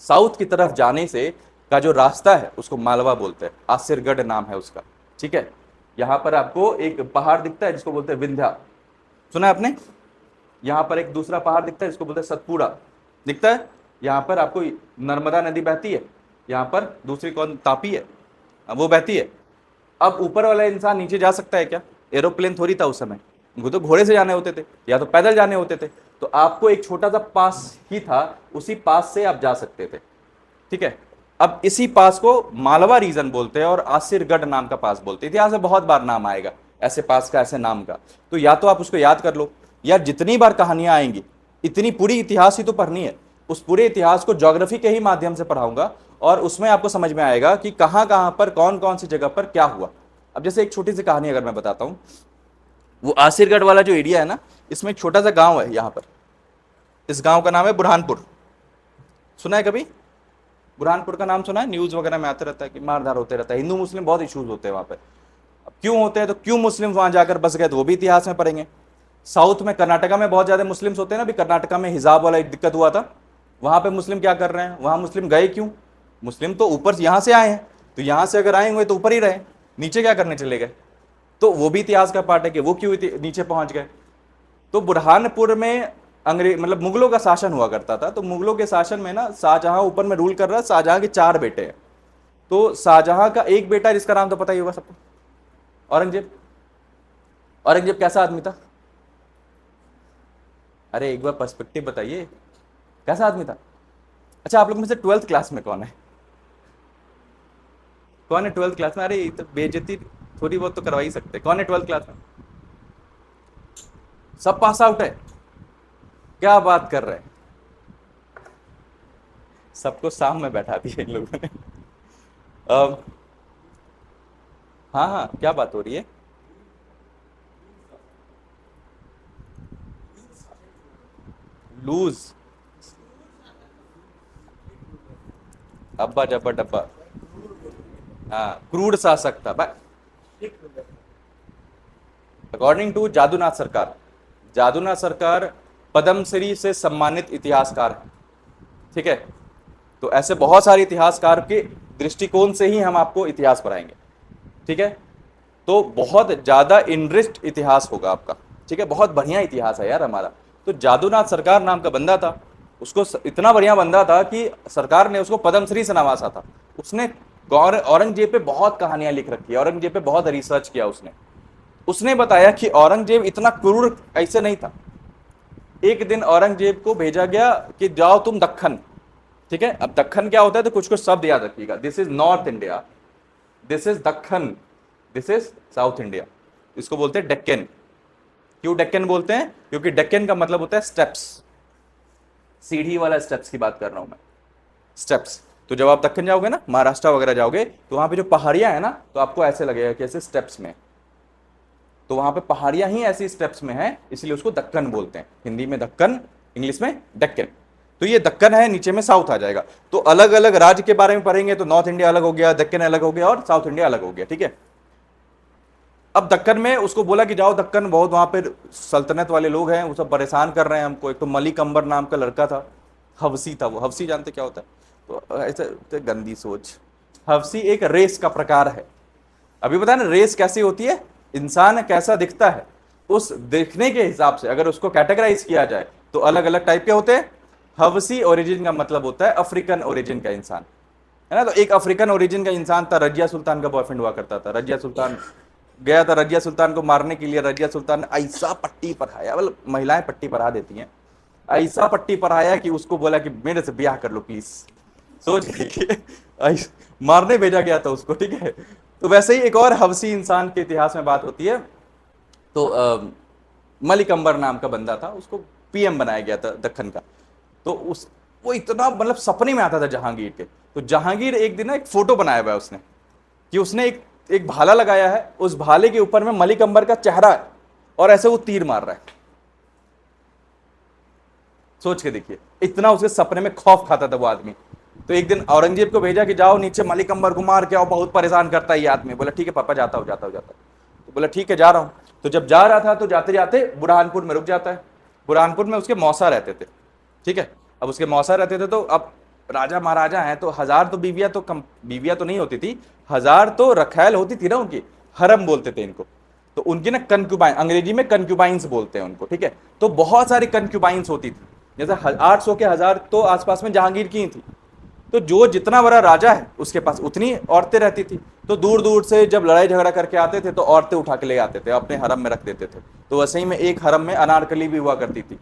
south की तरफ जाने से का जो रास्ता है उसको मालवा बोलते हैं, आसिरगढ़ नाम है उसका, ठीक है? यहां पर आपको एक पहाड़ दिखता है जिसको बोलते हैं विंध्या, सुना है आपने? यहां पर एक दूसरा पहाड़ दिखता है जिसको बोलते हैं सतपुड़ा, दिखता है? यहां पर आपको नर्मदा नदी बहती है, यहां पर दूसरी कौन, तापी है, वो बहती है। अब ऊपर वाला इंसान नीचे जा सकता है क्या? एरोप्लेन थोड़ी था उस समय, उनको तो घोड़े से जाने होते थे या तो पैदल जाने होते थे। तो आपको एक छोटा सा पास ही था, उसी पास से आप जा सकते थे, ठीक है? अब इसी पास को मालवा रीजन बोलते हैं और आसिरगढ़ नाम का पास बोलते हैं। इतिहास में बहुत बार नाम आएगा ऐसे पास का, ऐसे नाम का, तो या तो आप उसको याद कर लो, या जितनी बार कहानियां आएंगी इतनी पूरी इतिहास ही तो पढ़नी है, उस पूरे इतिहास को ज्योग्राफी के ही माध्यम से पढ़ाऊंगा और उसमें आपको समझ में आएगा कि कहां कहां पर कौन कौन सी जगह पर क्या हुआ। अब जैसे एक छोटी सी कहानी अगर मैं बताता हूं, वो आसिरगढ़ वाला जो एरिया है ना, इसमें एक छोटा सा गांव है यहां पर, इस गांव का नाम है बुरहानपुर। सुना है कभी बुरहानपुर का नाम? सुना है, न्यूज वगैरह में आते रहता है कि मारधार होते रहता है, हिंदू मुस्लिम बहुत इश्यूज होते हैं वहां पर। अब क्यों होते हैं, तो क्यों मुस्लिम वहां जाकर बस गए, तो वो भी इतिहास में पढ़ेंगे। साउथ में कर्नाटका में बहुत ज्यादा मुस्लिम्स होते हैं ना, अभी कर्नाटका में हिजाब वाला एक दिक्कत हुआ था, वहां पे मुस्लिम क्या कर रहे हैं, वहां मुस्लिम गए क्यों? मुस्लिम तो ऊपर यहां से आए हैं, तो यहां से अगर आए हुए तो ऊपर ही रहे, नीचे क्या करने चले गए? तो वो भी इतिहास का पार्ट है कि वो क्यों नीचे पहुंच गए। तो बुरहानपुर में अंग्रेज मतलब मुगलों का शासन हुआ करता था, तो मुगलों के शासन में ना शाहजहां ऊपर में रूल कर रहा है, शाहजहां के 4 बेटे हैं। तो शाहजहां का एक बेटा जिसका नाम तो पता ही होगा सबको, औरंगजेब। औरंगजेब कैसा आदमी था? अरे एक बार पर्सपेक्टिव बताइए, कैसा आदमी था? अच्छा आप लोग में से 12th क्लास में कौन है? कौन है 12th क्लास में? अरे तो बेइज्जती थोड़ी बहुत तो करवा ही सकते, कौन है 12th क्लास में? सब पास आउट है? क्या बात कर रहे हैं, सबको शाम में बैठा दिया इन लोगों ने। हाँ हाँ, क्या बात हो रही है? लूज, अब्बा जब्बा डब्बा, हाँ क्रूड शासक था। अकॉर्डिंग टू जादूनाथ सरकार, जादूनाथ सरकार पद्मश्री से सम्मानित इतिहासकार है, ठीक है। तो ऐसे बहुत सारे इतिहासकार के दृष्टिकोण से ही हम आपको इतिहास पढ़ाएंगे, ठीक है। तो बहुत ज्यादा इंटरेस्ट इतिहास होगा आपका, ठीक है। बहुत बढ़िया इतिहास है यार हमारा। तो जादूनाथ सरकार नाम का बंदा था, उसको इतना बढ़िया बंदा था कि सरकार ने उसको पद्मश्री से नवाजा था। उसने औरंगजेब पे बहुत कहानियां लिख रखी है, औरंगजेब पे बहुत रिसर्च किया उसने। उसने बताया कि औरंगजेब इतना क्रूर ऐसे नहीं था। एक दिन औरंगजेब को भेजा गया कि जाओ तुम दक्खन, ठीक है। अब दक्खन क्या होता है, तो कुछ कुछ शब्द याद रखिएगा। This is north India, this is Deccan, this is south India. इसको बोलते हैं डेक्कन। क्यों डेक्कन बोलते हैं? क्योंकि डेक्कन का मतलब होता है स्टेप्स, सीढ़ी वाला स्टेप्स की बात कर रहा हूं मैं, स्टेप्स। तो जब आप दक्कन जाओगे ना, महाराष्ट्र वगैरह जाओगे, तो वहां पे जो पहाड़ियां है ना, तो आपको ऐसे लगेगा कि ऐसे स्टेप्स में। तो वहां पे पहाड़ियां ही ऐसी स्टेप्स में है, इसलिए उसको दक्कन बोलते हैं। हिंदी में दक्कन, इंग्लिश में डेक्कन। तो ये दक्कन है, नीचे में साउथ आ जाएगा। तो अलग अलग राज्य के बारे में पढ़ेंगे तो नॉर्थ इंडिया अलग हो गया, दक्कन अलग हो गया और साउथ इंडिया अलग हो गया, ठीक है। अब दक्कन में उसको बोला कि जाओ दक्कन, बहुत वहां पे सल्तनत वाले लोग हैं, वो सब परेशान कर रहे हैं हमको। एक तो मलिक अंबर नाम का लड़का था, हवसी था वो। हवसी जानते क्या होता है? तो ऐसे गंदी सोच। हवसी एक रेस का प्रकार है। अभी पता है ना रेस कैसी होती है, इंसान कैसा दिखता है उस देखने के हिसाब से अगर उसको कैटेगराइज किया जाए तो अलग अलग टाइप के होते हैं। हवसी ओरिजिन का मतलब होता है अफ्रीकन ओरिजिन का इंसान, है ना। तो एक अफ्रीकन ओरिजिन का इंसान था, रजिया सुल्तान का बॉयफ्रेंड हुआ करता था। रजिया सुल्तान गया था रजिया सुल्तान को मारने के लिए। रजिया सुल्तान ने ऐसा पट्टी पढ़ाया, मतलब महिलाएं पट्टी पढ़ा देती हैं, ऐसा पट्टी पढ़ाया कि उसको बोला कि मेरे से ब्याह कर लो प्लीज। सोच देखिए, मारने भेजा गया था उसको, ठीक है। तो वैसे ही एक और हवसी इंसान के इतिहास में बात होती है। तो मलिक अंबर नाम का बंदा था, उसको पीएम बनाया गया था दक्खन का। तो उस वो इतना मतलब सपने में आता था जहांगीर के। तो जहांगीर एक दिन ना एक फोटो बनाया हुआ है उसने, कि उसने एक भाला लगाया है, उस भाले के ऊपर में मलिक अंबर का चेहरा है और ऐसे वो तीर मार रहा है। सोच के देखिए, इतना उसके सपने में खौफ खाता था वो आदमी। तो एक दिन औरंगजेब को भेजा कि जाओ नीचे मलिक अंबर को मार के आओ, बहुत परेशान करता है ये आदमी। बोला ठीक है पापा, जाता हूं जाता हूं जाता हूं। तो बोला ठीक है जा रहा हूं। तो जब जा रहा था तो जाते जाते बुरहानपुर में रुक जाता है। बुरहानपुर में उसके मौसा रहते थे, ठीक है। अब उसके मौसा रहते थे, तो अब राजा महाराजा हैं तो हजार तो बीवियां तो कम बीवियां तो नहीं होती थी, हजार तो रखैल होती थी ना उनकी, हरम बोलते थे इनको। तो उनकी ना कंक्यूबाइन, अंग्रेजी में कंक्यूबाइंस बोलते हैं उनको, ठीक है। तो बहुत सारी कंक्यूबाइंस होती थी, जैसे 800 के हजार तो आसपास में जहांगीर की ही थी। तो जो जितना बड़ा राजा है उसके पास उतनी औरतें रहती थी। तो दूर दूर से जब लड़ाई झगड़ा करके आते थे तो औरतें उठा के ले आते थे, अपने हरम में रख देते थे। तो वैसे ही में एक हरम में अनारकली भी हुआ करती थी,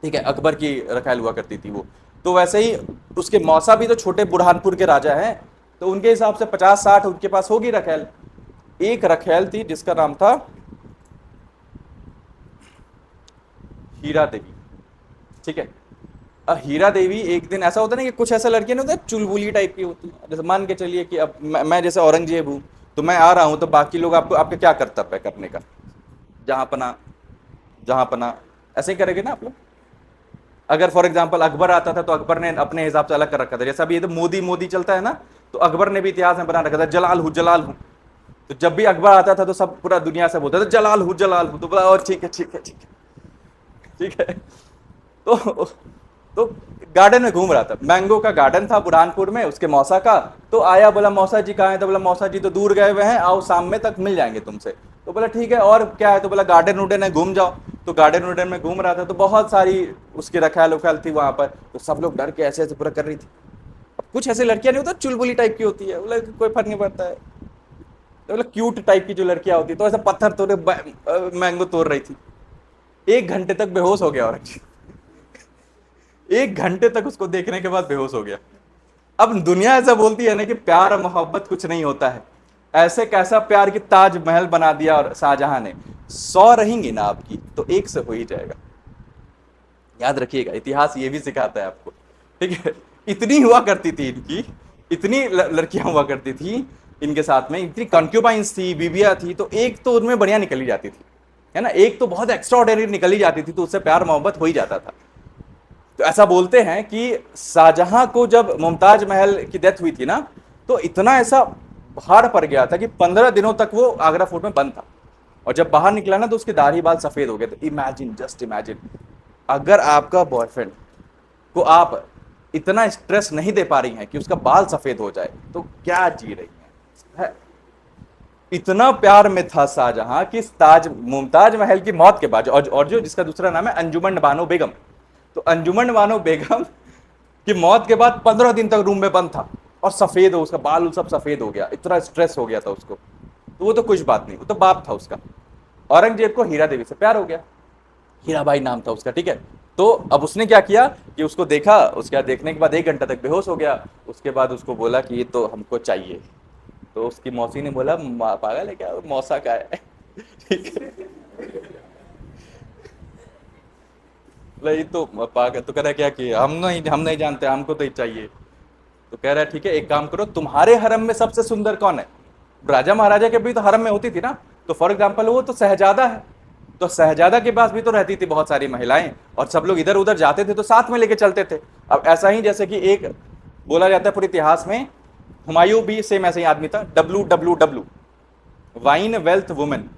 ठीक है। अकबर की रखैल हुआ करती थी वो। तो वैसे ही उसके मौसा भी तो छोटे बुरहानपुर के राजा हैं, तो उनके हिसाब से 50-60 उनके पास होगी रखैल। एक रखैल थी जिसका नाम था हीरा देवी, ठीक है। अब हीरा देवी एक दिन ऐसा होता है ना कि कुछ ऐसा लड़कियां नहीं होता चुलबुली टाइप की होती है। जैसे मान के चलिए कि अब मैं जैसे औरंगजेब हूं, तो मैं आ रहा हूं, तो बाकी लोग आपको आपके क्या कर्तव्य है करने का, जहां पना जहां पना, ऐसे ही करेंगे ना आप लोग। अगर फॉर एग्जाम्पल अकबर आता था तो अकबर ने अपने हिसाब से अलग कर रखा था। जैसा अभी ये तो मोदी मोदी चलता है ना, तो अकबर ने भी इतिहास में बना रखा था जलाल हूं जलाल हूं। तो जब भी अकबर आता था तो सब पूरा दुनिया से बोलता था जलाल हूं जलाल हूं। तो बोला और ठीक है ठीक है ठीक है ठीक है। तो तो गार्डन में घूम रहा था, मैंगो का गार्डन था बुरहानपुर में उसके मौसा का। तो आया, बोला मौसा जी कहाँ है? तो बोला मौसा जी तो दूर गए हुए हैं, आओ शाम में तक मिल जाएंगे तुमसे। तो बोला ठीक है और क्या है? तो बोला गार्डन उर्डन है, घूम जाओ। तो गार्डन उर्डन में घूम रहा था, तो बहुत सारी उसकी रखैल उखैल थी वहां पर। तो सब लोग डर के ऐसे ऐसे पूरा कर रही थी। अब कुछ ऐसी लड़कियां नहीं होता चुलबुली टाइप की होती है, बोला कोई फर्क नहीं पड़ता है। तो बोला क्यूट टाइप की जो लड़कियां होती तो ऐसा पत्थर तोड़े मैंगो तोड़ रही थी। 1 घंटे तक बेहोश हो गया औरंगजेब। 1 घंटे तक उसको देखने के बाद बेहोश हो गया। अब दुनिया ऐसा बोलती है ना कि प्यार और मोहब्बत कुछ नहीं होता है। ऐसे कैसा प्यार की ताजमहल बना दिया और शाहजहां ने। 100 रहेंगी ना आपकी तो एक से हो ही जाएगा। याद रखिएगा, इतिहास ये भी सिखाता है आपको, ठीक है। इतनी हुआ करती थी इनकी, इतनी लड़कियां हुआ करती थी इनके साथ में, इतनी कंक्यूबाइंस थी, बीबियां थी। तो एक तो उनमें बढ़िया निकली जाती थी, है ना, एक तो बहुत एक्स्ट्राऑर्डिनरी निकली जाती थी, तो उससे प्यार मोहब्बत हो ही जाता था। तो ऐसा बोलते हैं कि शाहजहां को जब मुमताज महल की डेथ हुई थी ना, तो इतना ऐसा भार पड़ गया था कि 15 दिनों तक वो आगरा फोर्ट में बंद था। और जब बाहर निकला ना, तो उसके दाढ़ी बाल सफेद हो गए थे। इमेजिन, जस्ट इमेजिन, अगर आपका बॉयफ्रेंड को आप इतना स्ट्रेस नहीं दे पा रही हैं कि उसका बाल सफेद हो जाए, तो क्या जी रही है? इतना प्यार में था शाहजहां कि ताज मुमताज महल की मौत के बाद, और जो जिसका दूसरा नाम है अंजुमन बानो बेगम, तो अंजुमन बानो बेगम की मौत के बाद 15 दिन तक रूम में बंद था, और सफेद हो उसका बाल सब सफेद हो गया, इतना स्ट्रेस हो गया था उसको। तो वो तो कुछ बात नहीं, वो तो बाप था उसका। औरंगजेब को हीरा देवी से प्यार हो गया, हीराबाई नाम था उसका, ठीक है। तो अब उसने क्या किया कि उसको देखा, उसके बाद देखने के बाद 1 घंटा तक बेहोश हो गया। उसके बाद उसको बोला कि ये तो हमको चाहिए। तो उसकी मौसी ने बोला, पागल है क्या, मौसा का है। ठीक है, नहीं तो पागल तो कह रहा है क्या कि हम नहीं जानते, हमको तो ही चाहिए। तो कह रहा है ठीक है, एक काम करो, तुम्हारे हरम में सबसे सुंदर कौन है? राजा महाराजा के भी तो हरम में होती थी ना, तो फॉर एग्जाम्पल वो तो शहजादा है, तो शहजादा के पास भी तो रहती थी बहुत सारी महिलाएं, और सब लोग इधर उधर जाते थे तो साथ में लेके चलते थे। अब ऐसा ही जैसे कि एक बोला जाता है पूरे इतिहास में, हुमायूं भी सेम ऐसे ही आदमी था, WWW, वाइन वेल्थ वुमेन।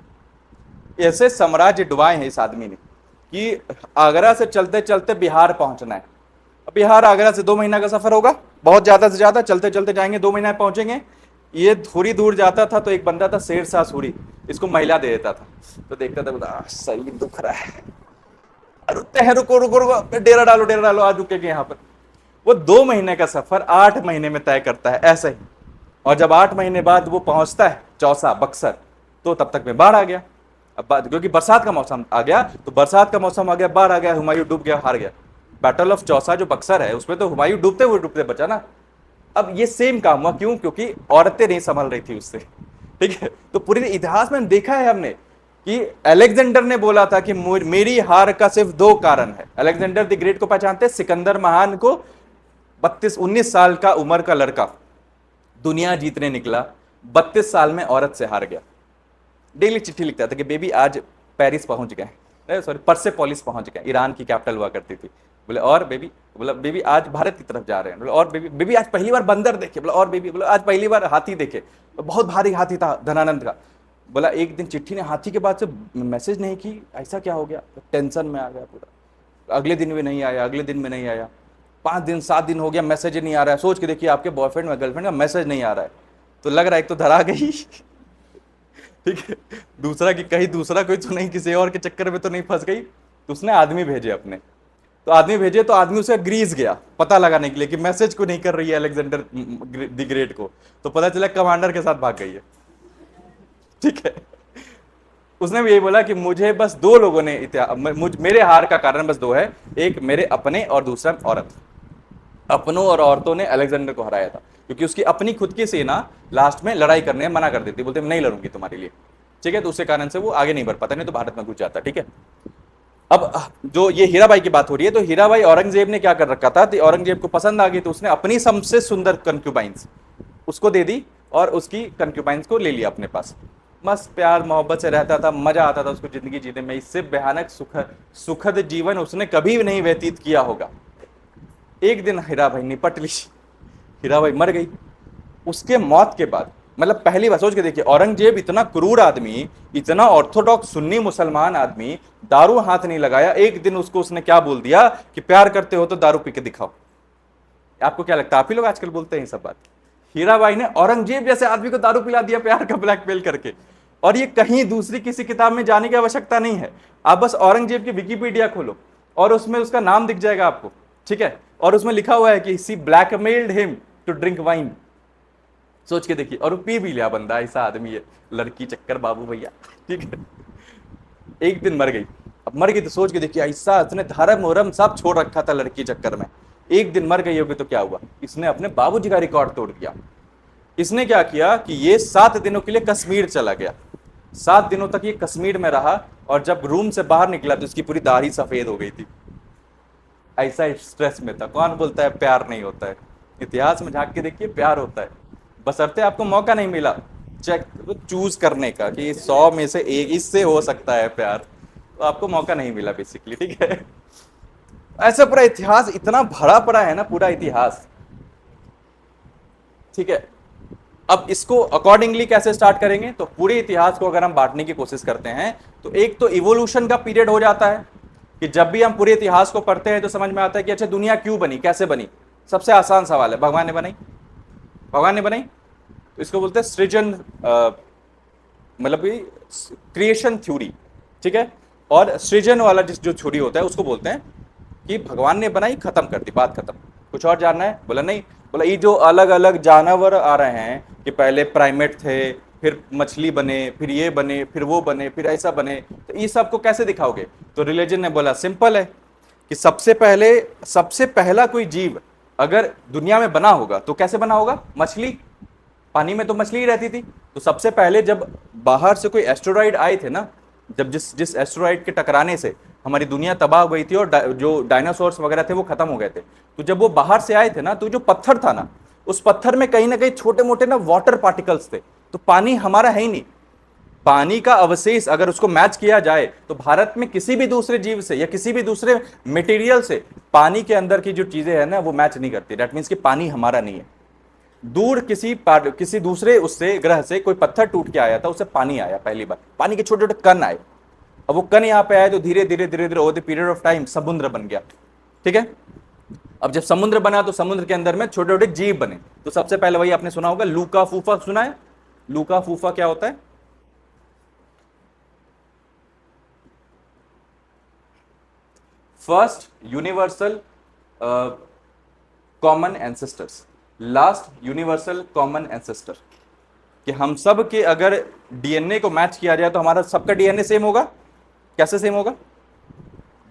ऐसे साम्राज्य डुबाए हैं इस आदमी ने कि आगरा से चलते चलते बिहार पहुंचना है। अब बिहार आगरा से 2 महीना का सफर होगा, बहुत ज्यादा से ज्यादा चलते चलते जाएंगे, 2 महीना में पहुंचेंगे। ये थोड़ी दूर जाता था तो एक बंदा था शेर शाह सूरी, इसको महिला दे देता था। तो देखता था, बोला सही दुख रहा है, अरे रुकते हैं, रुको रुको रुको, डेरा डालो, आज रुकेंगे यहाँ पर। वो 2 महीने का सफर 8 महीने में तय करता है, ऐसे ही। और जब 8 महीने बाद वो पहुंचता है चौसा बक्सर, तो तब तक में बाढ़ आ गया। अब क्योंकि बरसात का मौसम आ गया, तो बरसात का मौसम आ गया, बाढ़ आ गया, हुमायूं डूब गया, हार गया। बैटल ऑफ चौसा जो बक्सर है, उसमें तो हुमायूं डूबते बचा ना। अब ये सेम काम हुआ, क्यों? क्योंकि औरतें नहीं संभल रही थी उससे, ठीक है। तो पूरे इतिहास में देखा है हमने कि अलेक्जेंडर ने बोला था कि मेरी हार का सिर्फ 2 कारण है। अलेक्जेंडर द ग्रेट को पहचानते हैं, सिकंदर महान को 19 साल का उम्र का लड़का दुनिया जीतने निकला, 32 साल में औरत से हार गया। डेली चिट्ठी लिखता था कि बेबी आज पेरिस पहुंच गए, सॉरी परसेपोलिस पहुंच गए, ईरान की कैपिटल हुआ करती थी। बोले और बेबी, बोला बेबी आज भारत की तरफ जा रहे हैं। बोले और बेबी, बेबी आज पहली बार बंदर देखे। बोला और बेबी, बोला आज पहली बार हाथी देखे, बहुत भारी हाथी था धनानंद का। बोला एक दिन चिट्ठी ने हाथी के बाद से मैसेज नहीं की, ऐसा क्या हो गया? तो टेंशन में आ गया पूरा। अगले दिन भी नहीं आया, अगले दिन में नहीं आया, 5 दिन 7 दिन हो गया, मैसेज ही नहीं आ रहा है। सोच के देखिए, आपके बॉयफ्रेंड या गर्लफ्रेंड का मैसेज नहीं आ रहा है, तो लग रहा है एक तो धरा गई, ठीक है, दूसरा कि कहीं दूसरा कोई तो नहीं, किसी और के चक्कर में तो नहीं फंस गई। तो उसने आदमी भेजे अपने, तो आदमी भेजे, तो आदमी उसे ग्रीस गया पता लगाने के लिए कि मैसेज को नहीं कर रही है अलेक्जेंडर द ग्रेट को। तो पता चला कमांडर के साथ भाग गई है, ठीक है। उसने भी यही बोला कि मुझे बस 2 लोगों ने मेरे हार का कारण बस 2 है, एक मेरे अपने और दूसरा औरत। अपनों और औरतों ने अलेक्जेंडर को हराया था, क्योंकि उसकी अपनी खुद की सेना लास्ट में लड़ाई करने मना कर देती, बोलते नहीं लड़ूंगी तुम्हारे लिए, ठीक है। तो उसके कारण से वो आगे नहीं बढ़ पाता, नहीं तो भारत में घुस जाता, ठीक है। अब जो ये हीराबाई की बात हो रही है, तो हीराबाई औरंगजेब ने क्या कर रखा था, तो औरंगजेब को पसंद आ गई, तो उसने अपनी सबसे सुंदर कंक्यूबाइंस उसको दे दी, और उसकी कंक्यूबाइंस को ले लिया अपने पास। मस्त प्यार मोहब्बत से रहता था, मजा आता था उसको जिंदगी जीने में। इससे भयानक सुखद जीवन उसने कभी भी नहीं व्यतीत किया होगा। एक दिन हीराबाई निपट ली, हीराबाई मर गई। उसके मौत के बाद, मतलब पहली बार सोच के देखिए, औरंगजेब इतना क्रूर आदमी, इतना ऑर्थोडॉक्स सुन्नी मुसलमान आदमी, दारू हाथ नहीं लगाया। एक दिन उसको उसने क्या बोल दिया कि प्यार करते हो तो दारू पी के दिखाओ। आपको क्या लगता है, आप ही लोग आजकल बोलते हैं सब बात? हीराबाई ने औरंगजेब जैसे आदमी को दारू पिला दिया प्यार का ब्लैकमेल करके। और ये कहीं दूसरी किसी किताब में जाने की आवश्यकता नहीं है, आप बस औरंगजेब की विकिपीडिया खोलो और उसमें उसका नाम दिख जाएगा आपको, ठीक है। और उसमें लिखा हुआ है कि she blackmailed him to drink wine. सोच के देखिए, और वो पी भी लिया बंदा, ऐसा आदमी है। लड़की चक्कर बाबू भैया, ठीक है। एक दिन मर गई। अब मर गई तो सोच के देखिए, ऐसा इसने धर्म वरम सब छोड़ रखा था लड़की चक्कर में। एक दिन मर गई होगी तो क्या हुआ, इसने अपने बाबूजी का रिकॉर्ड तोड़ दिया। इसने क्या किया कि ये 7 दिनों के लिए कश्मीर चला गया। 7 दिनों तक ये कश्मीर में रहा, और जब रूम से बाहर निकला तो इसकी पूरी दाढ़ी सफेद हो गई थी। ऐसा स्ट्रेस में था। कौन बोलता है प्यार नहीं होता है? इतिहास में झांक के देखिए, प्यार होता है, बशर्ते आपको मौका नहीं मिला चेक चूज करने का कि 100 में से एक इससे हो सकता है प्यार, तो आपको मौका नहीं मिला बेसिकली, ठीक है। ऐसा पूरा इतिहास इतना भरा पड़ा है ना, पूरा इतिहास। ठीक है, अब इसको अकॉर्डिंगली कैसे स्टार्ट करेंगे, तो पूरे इतिहास को अगर हम बांटने की कोशिश करते हैं तो एक तो इवोल्यूशन का पीरियड हो जाता है, कि जब भी हम पूरे इतिहास को पढ़ते हैं तो समझ में आता है कि अच्छा दुनिया क्यों बनी, कैसे बनी। सबसे आसान सवाल है, भगवान ने बनाई, भगवान ने बनाई, तो इसको बोलते हैं सृजन, मतलब कि क्रिएशन थ्योरी। ठीक है, और सृजन वाला जिस जो थ्योरी होता है उसको बोलते हैं कि भगवान ने बनाई, खत्म कर दी, बात खत्म। कुछ और जानना है, बोला नहीं, बोला ये जो अलग अलग जानवर आ रहे हैं कि पहले प्राइमेट थे, फिर मछली बने, फिर ये बने, फिर वो बने, फिर ऐसा बने, तो ये सबको कैसे दिखाओगे। तो रिलीजन ने बोला सिंपल है कि सबसे पहला कोई जीव अगर दुनिया में बना होगा तो कैसे बना होगा, मछली। पानी में तो मछली ही रहती थी। तो सबसे पहले जब बाहर से कोई एस्टेरॉइड आए थे ना, जब जिस जिस एस्टेरॉइड के टकराने से हमारी दुनिया तबाह हो गई थी और जो डायनासोर्स वगैरह थे वो खत्म हो गए थे, तो जब वो बाहर से आए थे ना, तो जो पत्थर था ना, उस पत्थर में कहीं ना कहीं छोटे मोटे ना वाटर पार्टिकल्स थे। तो पानी हमारा है ही नहीं। पानी का अवशेष अगर उसको मैच किया जाए तो भारत में किसी भी दूसरे जीव से या किसी भी दूसरे मटेरियल से पानी के अंदर की जो चीजें हैं ना वो मैच नहीं करती। दैट मीन्स कि पानी हमारा नहीं है। दूर किसी दूसरे उससे ग्रह से कोई पत्थर टूट के आया था, उससे पानी आया पहली बार, पानी के छोटे छोटे कण आए। अब वो कण यहाँ पे आए तो धीरे धीरे धीरे धीरे over the period of time समुद्र बन गया। ठीक है, अब जब समुद्र बना तो समुद्र के अंदर में छोटे छोटे जीव बने। तो सबसे पहले वही आपने सुना होगा, लूका फूफा, सुना है लूका फूफा क्या होता है। First universal common ancestors, last universal common ancestor, कि हम सब के अगर डीएनए को मैच किया जाए तो हमारा सबका डीएनए सेम होगा। कैसे सेम होगा,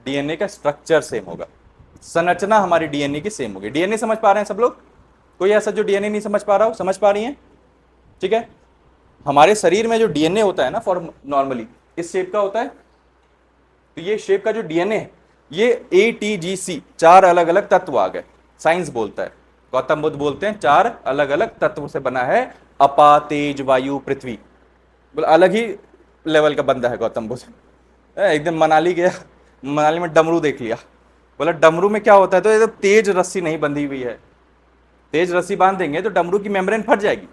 डीएनए का स्ट्रक्चर सेम होगा, संरचना हमारी डीएनए की सेम होगी। डीएनए समझ पा रहे हैं सब लोग, कोई ऐसा जो डीएनए नहीं समझ पा रहा हो, समझ पा रही हैं। ठीक है, हमारे शरीर में जो डीएनए होता है ना, फॉर नॉर्मली इस शेप का होता है। तो ये शेप का जो डीएनए है, ये ATGC, चार अलग अलग तत्व आ गए, साइंस बोलता है, गौतम बुद्ध बोलते हैं चार अलग अलग तत्व से बना है अपा, तेज, वायु, पृथ्वी। बोला अलग ही लेवल का बंदा है गौतम बुद्ध। एक दिन मनाली गया, मनाली में डमरू देख लिया, बोला डमरू में क्या होता है, तो ये तो तेज रस्सी नहीं बंधी हुई है। तेज रस्सी बांध देंगे तो डमरू की मेम्ब्रेन फट जाएगी,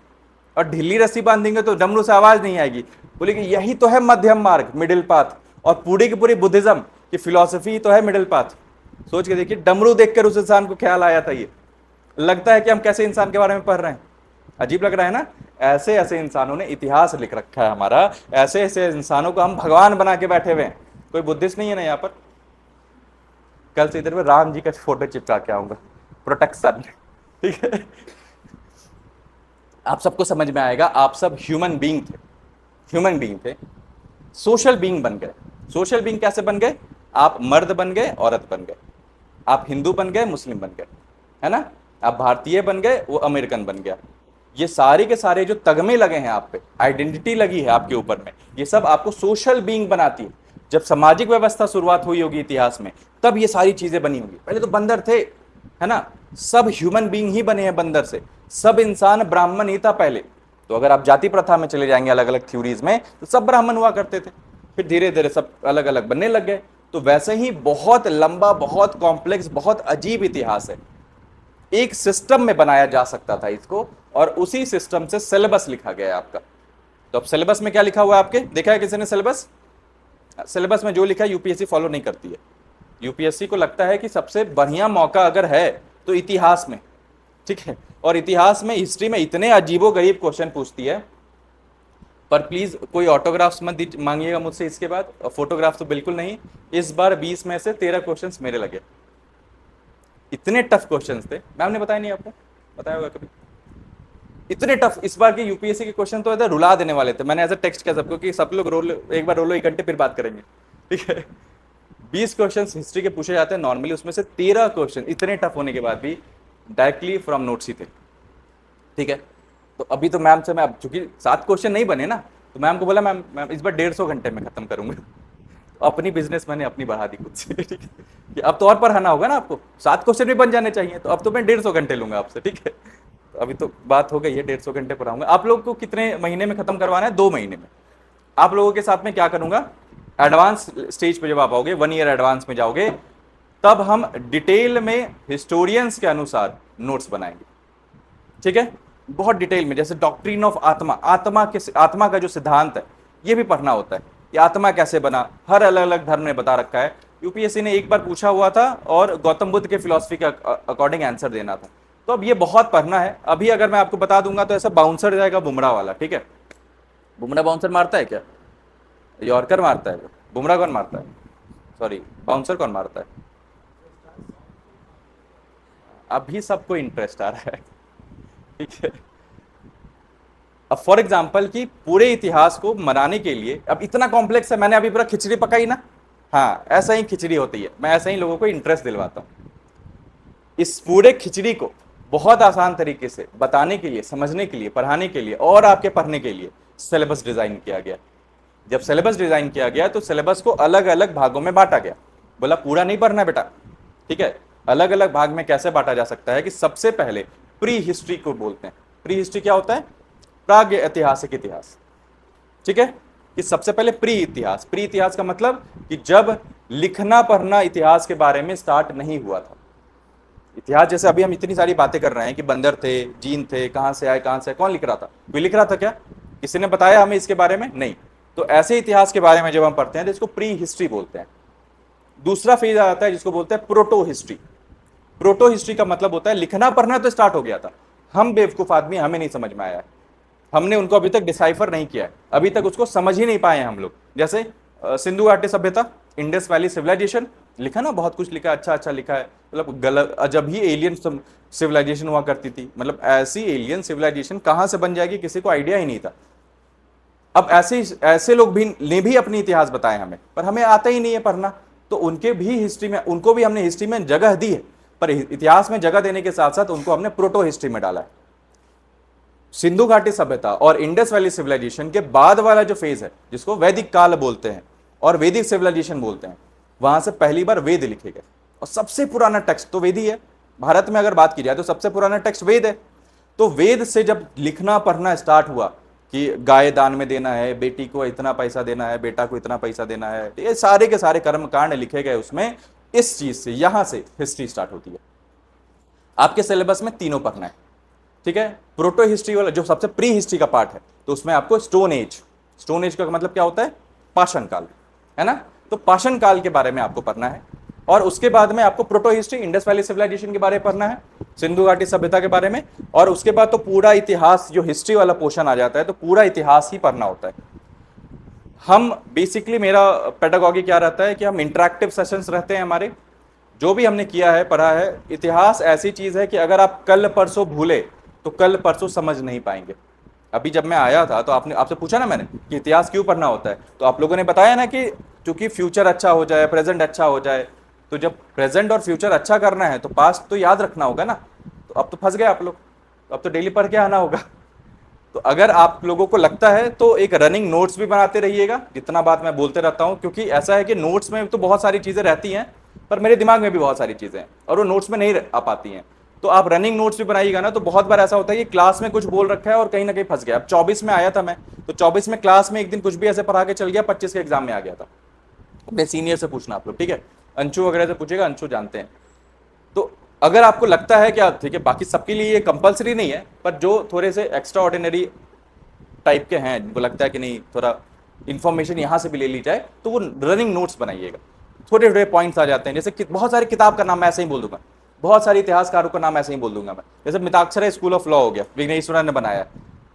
और ढीली रस्सी बांध देंगे तो डमरू से आवाज नहीं आएगी। बोले कि यही तो है मध्यम मार्ग, मिडिल पाथ, और पूरी की पूरी बुद्धिज्म की फिलॉसफी तो है मिडिल पाथ। सोच के देखिए, डमरू देखकर उस इंसान को ख्याल आया था। ये लगता है कि हम कैसे इंसान के बारे में पढ़ रहे हैं, अजीब लग रहा है ना। ऐसे ऐसे इंसानों ने इतिहास लिख रखा है हमारा, ऐसे ऐसे इंसानों को हम भगवान बना के बैठे हुए हैं। कोई बुद्धिस्ट नहीं है ना यहाँ पर। कल से इधर में राम जी का फोटो चिपका के आऊंगा, प्रोटेक्शन। ठीक है, आप सबको समझ में आएगा, आप सब ह्यूमन बीइंग थे, ह्यूमन बीइंग थे, सोशल बीइंग बन गए। सोशल बीइंग कैसे बन गए, आप मर्द बन गए, औरत बन गए, आप हिंदू बन गए, मुस्लिम बन गए, है ना, आप भारतीय बन गए, वो अमेरिकन बन गया। ये सारे के सारे जो तगमे लगे हैं आप पे, आइडेंटिटी लगी है आपके ऊपर में, ये सब आपको सोशल बीइंग बनाती है। जब सामाजिक व्यवस्था शुरुआत हुई होगी इतिहास में, तब ये सारी चीजें बनी होंगी। पहले तो बंदर थे, है ना, सब ह्यूमन बीइंग ही बने हैं बंदर से, सब इंसान ब्राह्मण ही था पहले। तो अगर आप जाति प्रथा में चले जाएंगे अलग अलग थ्योरीज में, तो सब ब्राह्मण हुआ करते थे, फिर धीरे धीरे सब अलग अलग बनने लग गए। तो वैसे ही बहुत लंबा, बहुत कॉम्प्लेक्स, बहुत अजीब इतिहास है। एक सिस्टम में बनाया जा सकता था इसको, और उसी सिस्टम से सिलेबस लिखा गया है आपका। तो अब सिलेबस में क्या लिखा हुआ है आपके, देखा है किसी ने सिलेबस? सिलेबस में जो लिखा है यूपीएससी फॉलो नहीं करती है। यूपीएससी को लगता है कि सबसे बढ़िया मौका अगर है तो इतिहास में। ठीक है, और इतिहास में, हिस्ट्री में इतने अजीबो गरीब क्वेश्चन पूछती है। पर प्लीज कोई ऑटोग्राफ्स मत मांगिएगा मुझसे इसके बाद, और फोटोग्राफ तो बिल्कुल नहीं। इस बार 20 में से 13 क्वेश्चंस मेरे लगे। इतने टफ क्वेश्चंस थे, मैम ने बताया नहीं आपको, बताया होगा कभी। इतने टफ इस बार के यूपीएससी के क्वेश्चन तो इधर रुला देने वाले थे। मैंने ऐसा टेक्स्ट किया सबको कि सब लोग रोल, एक बार रोलो, 1 घंटे फिर बात करेंगे। ठीक है, 20 क्वेश्चन हिस्ट्री के पूछे जाते हैं नॉर्मली, उसमें से 13 क्वेश्चन इतने टफ होने के बाद भी डायरेक्टली फ्रॉम नोट्स ही थे। ठीक है, तो अभी तो मैम से मैं, अब चूंकि 7 क्वेश्चन नहीं बने ना, तो मैम को बोला मैम मैम इस बार 150 घंटे में खत्म करूंगा। तो अपनी बिजनेस मैंने अपनी बढ़ा दी खुद से। ठीक है, कि अब तो और पढ़ाना होगा ना आपको, 7 क्वेश्चन भी बन जाने चाहिए, तो अब तो मैं 150 घंटे लूंगा आपसे। ठीक है, तो अभी तो बात हो गई है, 150 घंटे पढ़ाऊंगा। आप लोग को कितने महीने में खत्म करवाना है? 2 महीने में। आप लोगों के साथ में क्या करूंगा, एडवांस स्टेज पे जब आप आओगे, 1 ईयर एडवांस में जाओगे, तब हम डिटेल में हिस्टोरियंस के अनुसार नोट्स बनाएंगे, ठीक है, बहुत डिटेल में। जैसे डॉक्ट्रिन ऑफ आत्मा, आत्मा का जो सिद्धांत है ये भी पढ़ना होता है, ये आत्मा कैसे बना, हर अलग अलग धर्म ने बता रखा है। यूपीएससी ने एक बार पूछा हुआ था और गौतम बुद्ध के फिलॉसफी के अकॉर्डिंग आंसर देना था, तो अब ये बहुत पढ़ना है। अभी अगर मैं आपको बता दूंगा तो ऐसा बाउंसर जाएगा बुमराह वाला, ठीक है। बुमराह बाउंसर मारता है क्या? यॉर्कर मारता है? बुमराह कौन मारता है? सॉरी, बाउंसर कौन मारता है? अभी सबको इंटरेस्ट आ रहा है, ठीक है। अब फॉर एग्जाम्पल कि पूरे इतिहास को मनाने के लिए, अब इतना कॉम्प्लेक्स है, मैंने अभी पूरा खिचड़ी पकाई ना, हाँ ऐसा ही खिचड़ी होती है, मैं ऐसा ही लोगों को इंटरेस्ट दिलवाता हूँ। इस पूरे खिचड़ी को बहुत आसान तरीके से बताने के लिए, समझने के लिए, पढ़ाने के लिए और आपके पढ़ने के लिए सिलेबस डिजाइन किया गया। जब सिलेबस डिजाइन किया गया तो सिलेबस को अलग अलग भागों में बांटा गया। बोला पूरा नहीं पढ़ना बेटा, ठीक है, अलग अलग भाग में कैसे बांटा जा सकता है कि सबसे पहले प्री हिस्ट्री को बोलते हैं। प्री हिस्ट्री क्या होता है? प्राग ऐतिहासिक इतिहास, ठीक है, कि सबसे पहले प्री इतिहास। प्री इतिहास का मतलब कि जब लिखना पढ़ना इतिहास के बारे में स्टार्ट नहीं हुआ था। इतिहास जैसे अभी हम इतनी सारी बातें कर रहे हैं कि बंदर थे, जीन थे, कहां से आए, कहां से, कौन लिख रहा था? कोई लिख रहा था क्या? किसी ने बताया हमें इसके बारे में? नहीं। तो ऐसे इतिहास के बारे में जब हम पढ़ते हैं तो इसको प्री हिस्ट्री बोलते हैं। दूसरा फेज आ जाता है जिसको बोलते हैं प्रोटो हिस्ट्री। प्रोटो हिस्ट्री का मतलब होता है लिखना पढ़ना तो स्टार्ट हो गया था, हम बेवकूफ आदमी, हमें नहीं समझ में आया है, हमने उनको अभी तक डिसाइफर नहीं किया है, अभी तक उसको समझ ही नहीं पाए हैं हम लोग। जैसे सिंधु घाटी सभ्यता, इंडस वैली सिविलाइजेशन, लिखा ना, बहुत कुछ लिखा, अच्छा अच्छा लिखा है, मतलब गलत, जब ही एलियन सिविलाइजेशन हुआ करती थी, मतलब ऐसी एलियन सिविलाइजेशन कहां से बन जाएगी किसी को आइडिया ही नहीं था। अब ऐसे ऐसे लोग भी ने भी अपने इतिहास बताए हमें, पर हमें आता ही नहीं है पढ़ना, तो उनके भी हिस्ट्री में, उनको भी हमने हिस्ट्री में जगह दी है, पर इतिहास में जगह देने के साथ साथ उनको हमने प्रोटो हिस्ट्री में डाला है। सिंधु घाटी सभ्यता और इंडस वैली सिविलाइजेशन के बाद वाला जो फेज है जिसको वैदिक काल बोलते हैं और वैदिक सिविलाइजेशन बोलते हैं, वहां से पहली बार वेद लिखे गए, और सबसे पुराना टेक्स्ट तो वेद ही है। भारत में अगर बात की जाए तो सबसे पुराना टेक्स्ट वेद है। तो वेद से जब लिखना पढ़ना स्टार्ट हुआ कि गाय दान में देना है, बेटी को इतना पैसा देना है, बेटा को इतना पैसा देना है, ये सारे के सारे कर्म कांड लिखे गए उसमें, इस चीज से यहां से हिस्ट्री स्टार्ट होती है। आपके सिलेबस में तीनों पढ़ना है, ठीक है। प्रोटो हिस्ट्री वाला जो सबसे प्री हिस्ट्री का पार्ट है, तो उसमें आपको स्टोन एज, स्टोन एज का मतलब क्या होता है? पाषाण काल, है ना। तो पाषाण काल के बारे में आपको पढ़ना है, और उसके बाद में आपको proto history, Indus valley civilization के बारे में पढ़ना है, सिंधु घाटी सभ्यता के बारे में, और उसके बाद तो पूरा इतिहास, जो हिस्ट्री वाला पोर्शन आ जाता है, तो पूरा इतिहास ही पढ़ना होता है। हम बेसिकली, मेरा पेडागॉजी क्या रहता है कि हम इंटरेक्टिव सेशंस रहते हैं हमारे, जो भी हमने किया है, पढ़ा है। इतिहास ऐसी चीज है कि अगर आप कल परसों भूले तो कल परसों समझ नहीं पाएंगे। अभी जब मैं आया था तो आपने, आपसे पूछा ना मैंने कि इतिहास क्यों पढ़ना होता है, तो आप लोगों ने बताया ना कि क्योंकि फ्यूचर अच्छा हो जाए, प्रेजेंट अच्छा हो जाए। तो जब प्रेजेंट और फ्यूचर अच्छा करना है तो पास्ट तो याद रखना होगा ना। तो अब तो फंस गए आप लोग, अब तो डेली पढ़ के आना होगा। तो अगर आप लोगों को लगता है तो एक रनिंग नोट्स भी बनाते रहिएगा, जितना बात मैं बोलते रहता हूं, क्योंकि ऐसा है कि नोट्स में तो बहुत सारी चीजें रहती हैं, पर मेरे दिमाग में भी बहुत सारी चीजें हैं और वो नोट्स में नहीं आ पाती हैं। तो आप रनिंग नोट्स भी बनाइएगा ना, तो बहुत बार ऐसा होता है कि क्लास में कुछ बोल रखा है और कहीं ना कहीं फंस गया। अब 24 में आया था मैं, तो 24 में क्लास में एक दिन कुछ भी ऐसे पढ़ा के चल गया, 25 के एग्जाम में आ गया था। अपने सीनियर से पूछना आप लोग, ठीक है, अंशु वगैरह से पूछेगा, अंशु जानते हैं। तो अगर आपको लगता है कि ठीक है, बाकी सबके लिए ये कंपलसरी नहीं है, पर जो थोड़े से एक्स्ट्रा ऑर्डिनरी टाइप के हैं, जिनको लगता है कि नहीं थोड़ा इन्फॉर्मेशन यहाँ से भी ले ली जाए, तो वो रनिंग नोट्स बनाइएगा। छोटे छोटे पॉइंट्स आ जाते हैं, जैसे बहुत सारी किताब का नाम मैं ऐसे ही बोल दूंगा, बहुत सारे इतिहासकारों का नाम ऐसे ही बोल दूंगा मैं, जैसे मिताक्षरा स्कूल ऑफ लॉ हो गया, विघ्नेश्वरन ने बनाया।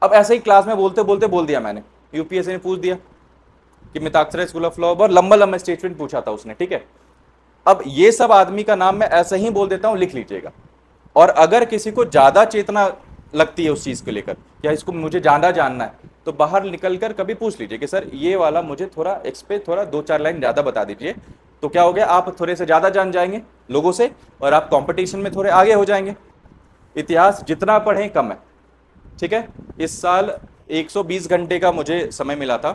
अब ऐसे ही क्लास में बोलते बोलते बोल दिया मैंने, यूपीएससी ने पूछ दिया कि मिताक्षरा स्कूल ऑफ लॉ, बहुत लंबा लंबा स्टेटमेंट पूछा था उसने, ठीक है। अब ये सब आदमी का नाम मैं ऐसे ही बोल देता हूं, लिख लीजिएगा। और अगर किसी को ज्यादा चेतना लगती है उस चीज को लेकर, क्या इसको मुझे ज्यादा जानना है, तो बाहर निकलकर कभी पूछ लीजिए कि सर ये वाला मुझे थोड़ा एक्सपे थोड़ा 2-4 लाइन ज्यादा बता दीजिए। तो क्या हो गया, आप थोड़े से ज्यादा जान जाएंगे लोगों से, और आप कंपटीशन में थोड़े आगे हो जाएंगे। इतिहास जितना पढ़ें कम है, ठीक है। इस साल 120 घंटे का मुझे समय मिला था,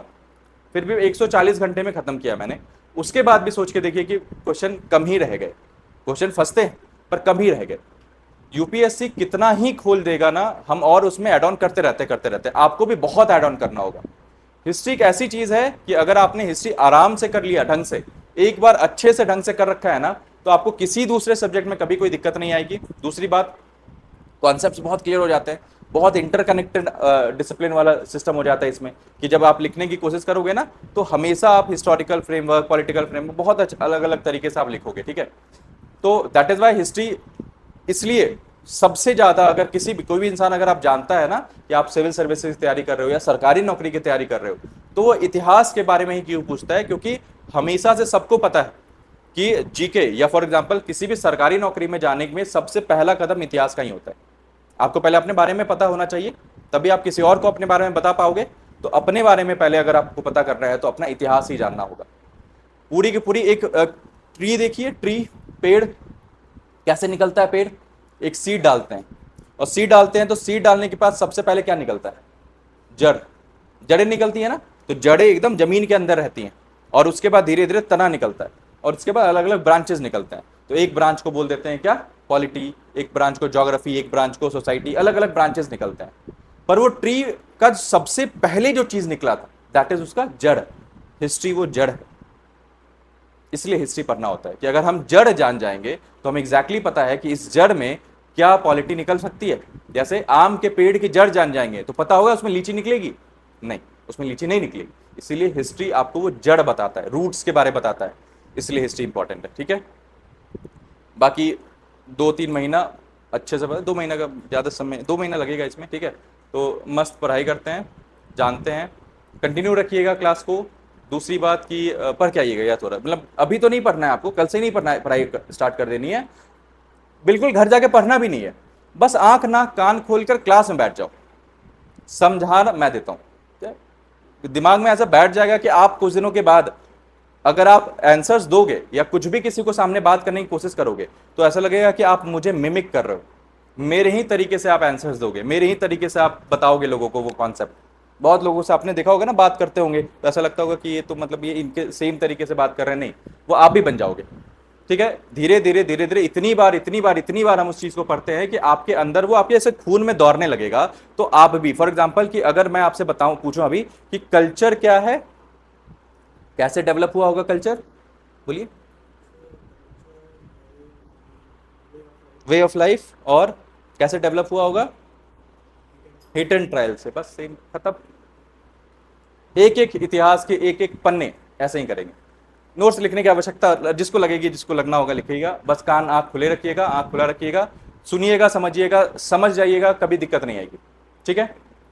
फिर भी 140 घंटे में खत्म किया मैंने। उसके बाद भी सोच के देखिए कि क्वेश्चन कम ही रह गए, क्वेश्चन फंसते हैं पर कम ही रह गए। यूपीएससी कितना ही खोल देगा ना, हम और उसमें ऐड ऑन करते रहते, आपको भी बहुत ऐड ऑन करना होगा। हिस्ट्री एक ऐसी चीज है कि अगर आपने हिस्ट्री आराम से कर लिया, ढंग से, एक बार अच्छे से ढंग से कर रखा है ना, तो आपको किसी दूसरे सब्जेक्ट में कभी कोई दिक्कत नहीं आएगी। दूसरी बात, कॉन्सेप्ट्स बहुत क्लियर हो जाते हैं, बहुत इंटरकनेक्टेड डिसिप्लिन वाला सिस्टम हो जाता है इसमें, कि जब आप लिखने की कोशिश करोगे ना तो हमेशा आप हिस्टोरिकल फ्रेमवर्क, पॉलिटिकल फ्रेमवर्क बहुत अलग अलग तरीके से आप लिखोगे, ठीक है। तो दैट इज वाई हिस्ट्री, इसलिए सबसे ज्यादा अगर किसी भी कोई भी इंसान अगर आप जानता है ना कि आप सिविल सर्विसेज की तैयारी कर रहे हो या सरकारी नौकरी की तैयारी कर रहे हो, तो वो इतिहास के बारे में ही क्यों पूछता है, क्योंकि हमेशा से सबको पता है कि जीके या फॉर एग्जांपल किसी भी सरकारी नौकरी में जाने में सबसे पहला कदम इतिहास का ही होता है। आपको पहले अपने बारे में पता होना चाहिए, तभी आप किसी और को अपने बारे में बता पाओगे। तो अपने बारे में पहले अगर आपको पता करना है तो अपना इतिहास ही जानना होगा। पूरी की पूरी एक ट्री देखिए, ट्री, पेड़ कैसे निकलता है। पेड़ एक सीड डालते हैं, और सीड डालते हैं तो सीड डालने के बाद सबसे पहले क्या निकलता है, जड़, जड़ें निकलती है ना। तो जड़ें एकदम जमीन के अंदर रहती हैं, और उसके बाद धीरे धीरे तना निकलता है, और उसके बाद अलग अलग ब्रांचेस निकलते हैं। तो एक ब्रांच को बोल देते हैं क्या, पॉलिटी, एक ब्रांच को ज्योग्राफी, एक ब्रांच को सोसाइटी, अलग अलग ब्रांचेस निकलते हैं। पर वो ट्री का सबसे पहले जो चीज निकला था दैट इज उसका जड़। हिस्ट्री वो जड़ है, इसलिए हिस्ट्री पढ़ना होता है कि अगर हम जड़ जान जाएंगे तो हमें एग्जैक्टली पता है कि इस जड़ में क्या पॉलिटी निकल सकती है। जैसे आम के पेड़ की जड़ जान जाएंगे तो पता होगा उसमें लीची निकलेगी, नहीं, उसमें लीची नहीं निकलेगी। इसीलिए हिस्ट्री आपको वो जड़ बताता है, रूट्स के बारे में बताता है, इसलिए हिस्ट्री इंपॉर्टेंट है, ठीक है। बाकी 2-3 महीना अच्छे से, 2 महीना का ज़्यादा समय, 2 महीना लगेगा इसमें, ठीक है। तो मस्त पढ़ाई करते हैं, जानते हैं, कंटिन्यू रखिएगा क्लास को। दूसरी बात कि पढ़ के आइएगा, या थोड़ा मतलब अभी तो नहीं पढ़ना है आपको, कल से ही नहीं पढ़ना है, पढ़ाई स्टार्ट कर देनी है, बिल्कुल घर जाके पढ़ना भी नहीं है। बस आंख नाक कान खोलकर क्लास में बैठ जाओ, समझाना मैं देता हूँ, दिमाग में ऐसा बैठ जाएगा कि आप कुछ दिनों के बाद अगर आप आंसर्स दोगे या कुछ भी किसी को सामने बात करने की कोशिश करोगे तो ऐसा लगेगा कि आप मुझे मिमिक कर रहे हो, मेरे ही तरीके से आप आंसर्स दोगे, मेरे ही तरीके से आप बताओगे लोगों को वो कॉन्सेप्ट। बहुत लोगों से आपने देखा होगा ना, बात करते होंगे तो ऐसा लगता होगा कि ये तो मतलब ये इनके सेम तरीके से बात कर रहे हैं, नहीं, वो आप भी बन जाओगे, ठीक है। धीरे धीरे धीरे धीरे इतनी बार इतनी बार इतनी बार हम उस चीज को पढ़ते हैं कि आपके अंदर वो आपके ऐसे खून में दौड़ने लगेगा। तो आप भी फॉर एग्जाम्पल कि अगर मैं आपसे बताऊं, पूछूं अभी कि कल्चर क्या है, कैसे डेवलप हुआ होगा कल्चर, बोलिए। वे ऑफ लाइफ, और कैसे डेवलप हुआ होगा, हिट एंड ट्रायल से, बस सेम, खत्म। एक एक इतिहास के एक एक पन्ने ऐसे ही करेंगे। नोट्स लिखने की आवश्यकता जिसको लगेगी, जिसको लगना होगा लिखिएगा, बस कान आंख खुले रखिएगा, आंख खुला रखिएगा, सुनिएगा, समझिएगा, समझ जाइएगा, कभी दिक्कत नहीं आएगी, ठीक है।